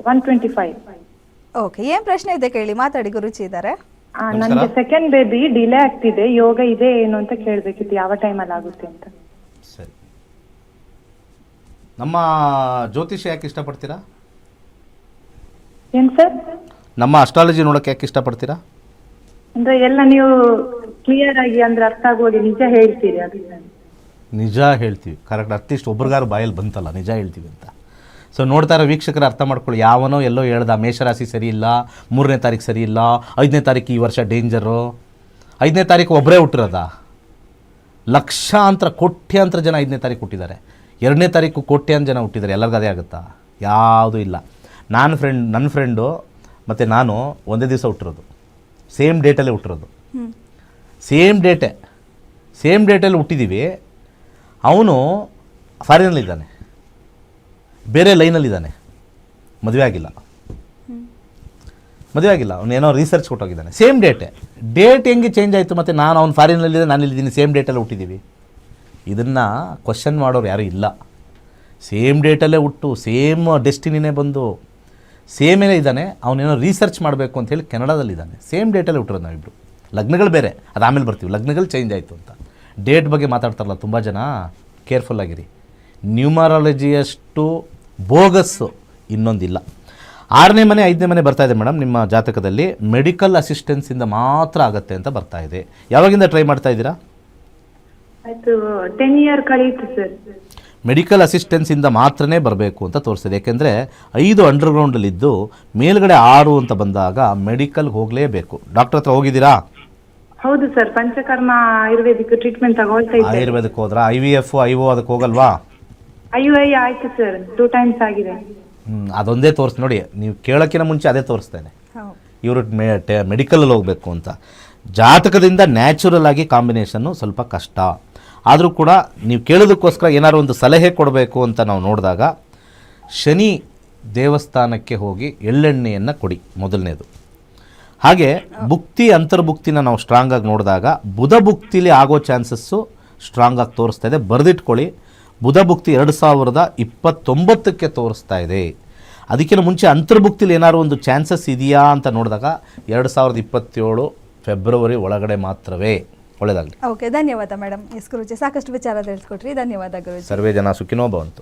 125. ಓಕೆ, ಏನ್ ಪ್ರಶ್ನೆ ಇದೆ ಕೇಳಿ, ಮಾತಾಡಿ, ಗುರುಜಿ ಇದ್ದಾರೆ. ನನಗೆ ಸೆಕೆಂಡ್ ಬೇಬಿ ಡಿಲೇ ಆಗ್ತಿದೆ, ಯೋಗ ಇದೆ ಏನು ಅಂತ ಕೇಳಬೇಕಿತ್ತು, ಯಾವ ಟೈಮಲ್ಲಿ ಆಗುತ್ತೆ ಅಂತ. ಸರಿ, ನಮ್ಮ ಜ್ಯೋತಿಷ್ಯ ಯಾಕೆ ಇಷ್ಟಪಡ್ತೀರಾ? ಏನ್ ಸರ್? ನಮ್ಮ ಅಸ್ಟ್ರಾಲಜಿ ನೋಡೋಕೆ ಯಾಕೆ ಇಷ್ಟಪಡ್ತೀರಾ? ಅಂದ್ರೆ ಎಲ್ಲ ನೀವು ಕ್ಲಿಯರ್ ಆಗಿ ಅಂದ್ರೆ ಅರ್ಥ ಆಗುವಾಗ ನಿಜ ಹೇಳ್ತೀರಿ, ಅದಕ್ಕೆ. ನಿಜ ಹೇಳ್ತೀವಿ, ಕರೆಕ್ಟ್. ಅಟ್ಲೀಸ್ಟ್ ಒಬ್ರಿಗಾರು ಬಾಯಲ್ಲಿ ಬಂತಲ್ಲ ನಿಜ ಹೇಳ್ತೀವಿ ಅಂತ. ಸೊ ನೋಡ್ತಾ ಇರೋ ವೀಕ್ಷಕರು ಅರ್ಥ ಮಾಡ್ಕೊಳ್ಳಿ, ಯಾವನೋ ಎಲ್ಲೋ ಹೇಳ್ದ ಮೇಷರಾಶಿ ಸರಿ ಇಲ್ಲ, 3ನೇ ತಾರೀಕು ಸರಿ ಇಲ್ಲ, 5ನೇ ತಾರೀಕು ಈ ವರ್ಷ ಡೇಂಜರು. 5ನೇ ತಾರೀಕು ಒಬ್ಬರೇ ಹುಟ್ಟಿರೋದ? ಲಕ್ಷಾಂತರ ಕೋಟ್ಯಾಂತರ ಜನ 5ನೇ ತಾರೀಕು ಹುಟ್ಟಿದ್ದಾರೆ. 2ನೇ ತಾರೀಕು ಕೋಟ್ಯಾಂತರ ಜನ ಹುಟ್ಟಿದ್ದಾರೆ. ಎಲ್ಲರಿಗೂ ಅದೇ ಆಗುತ್ತಾ? ಯಾವುದೂ ಇಲ್ಲ. ನನ್ನ ಫ್ರೆಂಡು ಮತ್ತು ನಾನು ಒಂದೇ ದಿವಸ ಹುಟ್ಟಿರೋದು, ಸೇಮ್ ಡೇಟಲ್ಲೇ ಹುಟ್ಟಿರೋದು, ಸೇಮ್ ಡೇಟಲ್ಲಿ ಹುಟ್ಟಿದ್ದೀವಿ. ಅವನು ಫಾರಿನಲ್ಲಿದ್ದಾನೆ, ಬೇರೆ ಲೈನಲ್ಲಿದ್ದಾನೆ, ಮದುವೆ ಆಗಿಲ್ಲ. ಅವನು ಏನೋ ರಿಸರ್ಚ್ ಕೊಟ್ಟೋಗಿದ್ದಾನೆ. ಸೇಮ್ ಡೇಟ್ ಹೆಂಗೆ ಚೇಂಜ್ ಆಯಿತು? ಮತ್ತು ನಾನು ಅವ್ನು ಫಾರಿನಲ್ಲಿದ್ದೆ, ನಾನು ಇಲ್ಲಿದ್ದೀನಿ, ಸೇಮ್ ಡೇಟಲ್ಲೇ ಹುಟ್ಟಿದ್ದೀವಿ. ಇದನ್ನು ಕ್ವಶನ್ ಮಾಡೋರು ಯಾರೂ ಇಲ್ಲ. ಸೇಮ್ ಡೇಟಲ್ಲೇ ಹುಟ್ಟು, ಸೇಮ್ ಡೆಸ್ಟಿನಿನೇ ಬಂದು ಸೇಮೇನೇ ಇದ್ದಾನೆ. ಅವನೇನೋ ರಿಸರ್ಚ್ ಮಾಡಬೇಕು ಅಂತ ಹೇಳಿ ಕೆನಡಾದಲ್ಲಿದ್ದಾನೆ. ಸೇಮ್ ಡೇಟಲ್ಲೇ ಹುಟ್ಟಿರೋದು ನಾವಿಬ್ಬರು. ಲಗ್ನಗಳು ಬೇರೆ, ಅದು ಆಮೇಲೆ ಬರ್ತೀವಿ. ಲಗ್ನಗಳು ಚೇಂಜ್ ಆಯಿತು ಅಂತ ಡೇಟ್ ಬಗ್ಗೆ ಮಾತಾಡ್ತಾರಲ್ಲ ತುಂಬ ಜನ, ಕೇರ್ಫುಲ್ಲಾಗಿರಿ. ನ್ಯೂಮರಾಲಜಿಯಷ್ಟು ಬೋಗಸ್ಸು ಇನ್ನೊಂದಿಲ್ಲ. 6ನೇ ಮನೆ 5ನೇ ಮನೆ ಬರ್ತಾ ಇದೆ ಮೇಡಮ್ ನಿಮ್ಮ ಜಾತಕದಲ್ಲಿ. ಮೆಡಿಕಲ್ ಅಸಿಸ್ಟೆನ್ಸಿಂದ ಮಾತ್ರ ಆಗುತ್ತೆ ಅಂತ ಬರ್ತಾ ಇದೆ. ಯಾವಾಗಿಂದ ಟ್ರೈ ಮಾಡ್ತಾ ಇದ್ದೀರಾ? ಆಯ್ತು, 10 ಇಯರ್ ಕಳೀತು ಸರ್. ಮೆಡಿಕಲ್ ಅಸಿಸ್ಟೆನ್ಸಿಂದ ಮಾತ್ರನೇ ಬರಬೇಕು ಅಂತ ತೋರಿಸಿದೆ. ಯಾಕೆಂದರೆ 5 ಅಂಡರ್ಗ್ರೌಂಡಲ್ಲಿದ್ದು ಮೇಲ್ಗಡೆ 6 ಅಂತ ಬಂದಾಗ ಮೆಡಿಕಲ್ಗೆ ಹೋಗಲೇಬೇಕು. ಡಾಕ್ಟರ್ ಹತ್ರ ಹೋಗಿದ್ದೀರಾ? ಹೌದು ಸರ್, ಪಂಚಕರ್ಮ ಆಯುರ್ವೇದಿಕ್ ಟ್ರೀಟ್ಮೆಂಟ್ ತಗೊಳ್ತಾ ಇದ್ದೆ. ಆಯುರ್ವೇದಕ್ಕೆ ಹೋದ್ರಾ? IVF IO ಅದಕ್ಕೆ ಹೋಗಲ್ವಾ? IUI ಆಯ್ತು ಸರ್, 2 ಟೈಮ್ಸ್ ಆಗಿದೆ. ಅದೊಂದೇ ತೋರಿಸಿ ನೋಡಿ. ನೀವು ಕೇಳೋಕ್ಕಿಂತ ಮುಂಚೆ ಅದೇ ತೋರಿಸ್ತೇನೆ, ಇವರು ಮೆಡಿಕಲಲ್ಲಿ ಹೋಗಬೇಕು ಅಂತ. ಜಾತಕದಿಂದ ನ್ಯಾಚುರಲ್ ಆಗಿ ಕಾಂಬಿನೇಷನ್ನು ಸ್ವಲ್ಪ ಕಷ್ಟ. ಆದರೂ ಕೂಡ ನೀವು ಕೇಳೋದಕ್ಕೋಸ್ಕರ ಏನಾದ್ರು ಒಂದು ಸಲಹೆ ಕೊಡಬೇಕು ಅಂತ ನಾವು ನೋಡಿದಾಗ, ಶನಿ ದೇವಸ್ಥಾನಕ್ಕೆ ಹೋಗಿ ಎಳ್ಳೆಣ್ಣೆಯನ್ನು ಕೊಡಿ ಮೊದಲನೇದು. ಹಾಗೆ ಭುಕ್ತಿ ಅಂತರ್ಭುಕ್ತಿನ ನಾವು ಸ್ಟ್ರಾಂಗಾಗಿ ನೋಡಿದಾಗ ಬುಧ ಭುಕ್ತಿಲಿ ಆಗೋ ಚಾನ್ಸಸ್ಸು ಸ್ಟ್ರಾಂಗಾಗಿ ತೋರಿಸ್ತಾ ಇದೆ. ಬರೆದಿಟ್ಕೊಳ್ಳಿ, ಬುಧ ಭುಕ್ತಿ 2029ಕ್ಕೆ ತೋರಿಸ್ತಾ ಇದೆ. ಅದಕ್ಕಿಂತ ಮುಂಚೆ ಅಂತರ್ಭುಕ್ತಿಲಿ ಏನಾದ್ರು ಒಂದು ಚಾನ್ಸಸ್ ಇದೆಯಾ ಅಂತ ನೋಡಿದಾಗ 2027 ಫೆಬ್ರವರಿ ಒಳಗಡೆ ಮಾತ್ರವೇ. ಒಳ್ಳೆಯದಾಗಲಿ. ಓಕೆ, ಧನ್ಯವಾದ ಮೇಡಮ್. ಎಸ್ ಗುರುಜಿ, ಸಾಕಷ್ಟು ವಿಚಾರ ತಿಳಿಸ್ಕೊಟ್ರಿ. ಧನ್ಯವಾದ ಗುರುಜಿ. ಸರ್ವೇ ಜನ ಸುಖಿನೋ ಭವಂತು.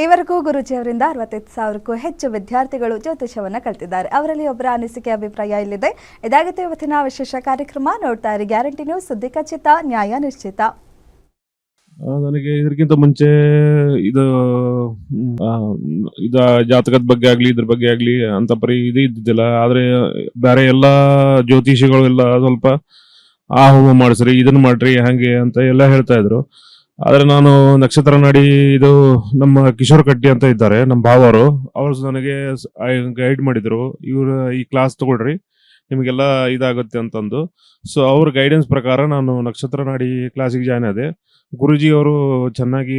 ಈವರೆಗೂ ಗುರುಜಿ ಅವರಿಂದ 65,000ಕ್ಕೂ ಹೆಚ್ಚು ವಿದ್ಯಾರ್ಥಿಗಳು ಜ್ಯೋತಿಷವನ್ನು ಕಲಿತಿದ್ದಾರೆ. ಅವರಲ್ಲಿ ಒಬ್ಬರ ಅನಿಸಿಕೆ ಅಭಿಪ್ರಾಯ ಇಲ್ಲಿದೆ. ಇದಾಗಿತ್ತು ಇವತ್ತಿನ ವಿಶೇಷ ಕಾರ್ಯಕ್ರಮ. ನೋಡ್ತಾ ಇರಿ ಗ್ಯಾರಂಟಿ ನ್ಯೂಸ್, ಸುದ್ದಿ ಖಚಿತ, ನ್ಯಾಯ ನಿಶ್ಚಿತ. ನನಗೆ ಇದಕ್ಕಿಂತ ಮುಂಚೆ ಇದು ಜಾತಕದ ಬಗ್ಗೆ ಆಗ್ಲಿ ಇದ್ರ ಬಗ್ಗೆ ಆಗ್ಲಿ ಅಂತ ಪರಿ ಇದು ಇದ್ದಿದ್ದಿಲ್ಲ. ಆದ್ರೆ ಬೇರೆ ಎಲ್ಲಾ ಜ್ಯೋತಿಷಿಗಳು ಎಲ್ಲ ಸ್ವಲ್ಪ ಆ ಹೋಮ ಮಾಡಿಸ್ರಿ, ಇದನ್ನ ಮಾಡ್ರಿ, ಹಂಗೆ ಅಂತ ಎಲ್ಲ ಹೇಳ್ತಾ ಇದ್ರು. ಆದ್ರೆ ನಾನು ನಕ್ಷತ್ರ ನಾಡಿ ಇದು ನಮ್ಮ ಕಿಶೋರ್ ಕಟ್ಟಿ ಅಂತ ಇದ್ದಾರೆ, ನಮ್ಮ ಭಾವರು, ಅವರು ನನಗೆ ಗೈಡ್ ಮಾಡಿದ್ರು. ಇವ್ರ ಈ ಕ್ಲಾಸ್ ತಗೊಳ್ರಿ, ನಿಮಗೆಲ್ಲ ಇದಾಗುತ್ತೆ ಅಂತಂದು. ಸೊ ಅವ್ರ ಗೈಡೆನ್ಸ್ ಪ್ರಕಾರ ನಾನು ನಕ್ಷತ್ರ ನಾಡಿ ಕ್ಲಾಸಿಗೆ ಜಾಯ್ನ್ ಆದೆ. ಗುರುಜಿ ಅವರು ಚೆನ್ನಾಗಿ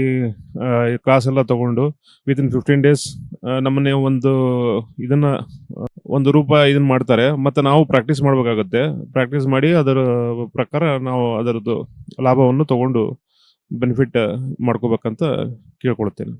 ಕ್ಲಾಸ್ ಎಲ್ಲ ತಗೊಂಡು ವಿತಿನ್ 15 days ನಮ್ಮನ್ನೇ ಒಂದು ರೂಪ ಇದನ್ನ ಮಾಡ್ತಾರೆ. ಮತ್ತೆ ನಾವು ಪ್ರಾಕ್ಟೀಸ್ ಮಾಡ್ಬೇಕಾಗತ್ತೆ. ಪ್ರಾಕ್ಟೀಸ್ ಮಾಡಿ ಅದರ ಪ್ರಕಾರ ನಾವು ಅದರದ್ದು ಲಾಭವನ್ನು ತಗೊಂಡು ಬೆನಿಫಿಟ್ ಮಾಡ್ಕೋಬೇಕಂತ ಕೇಳ್ಕೊಳ್ತೇನೆ.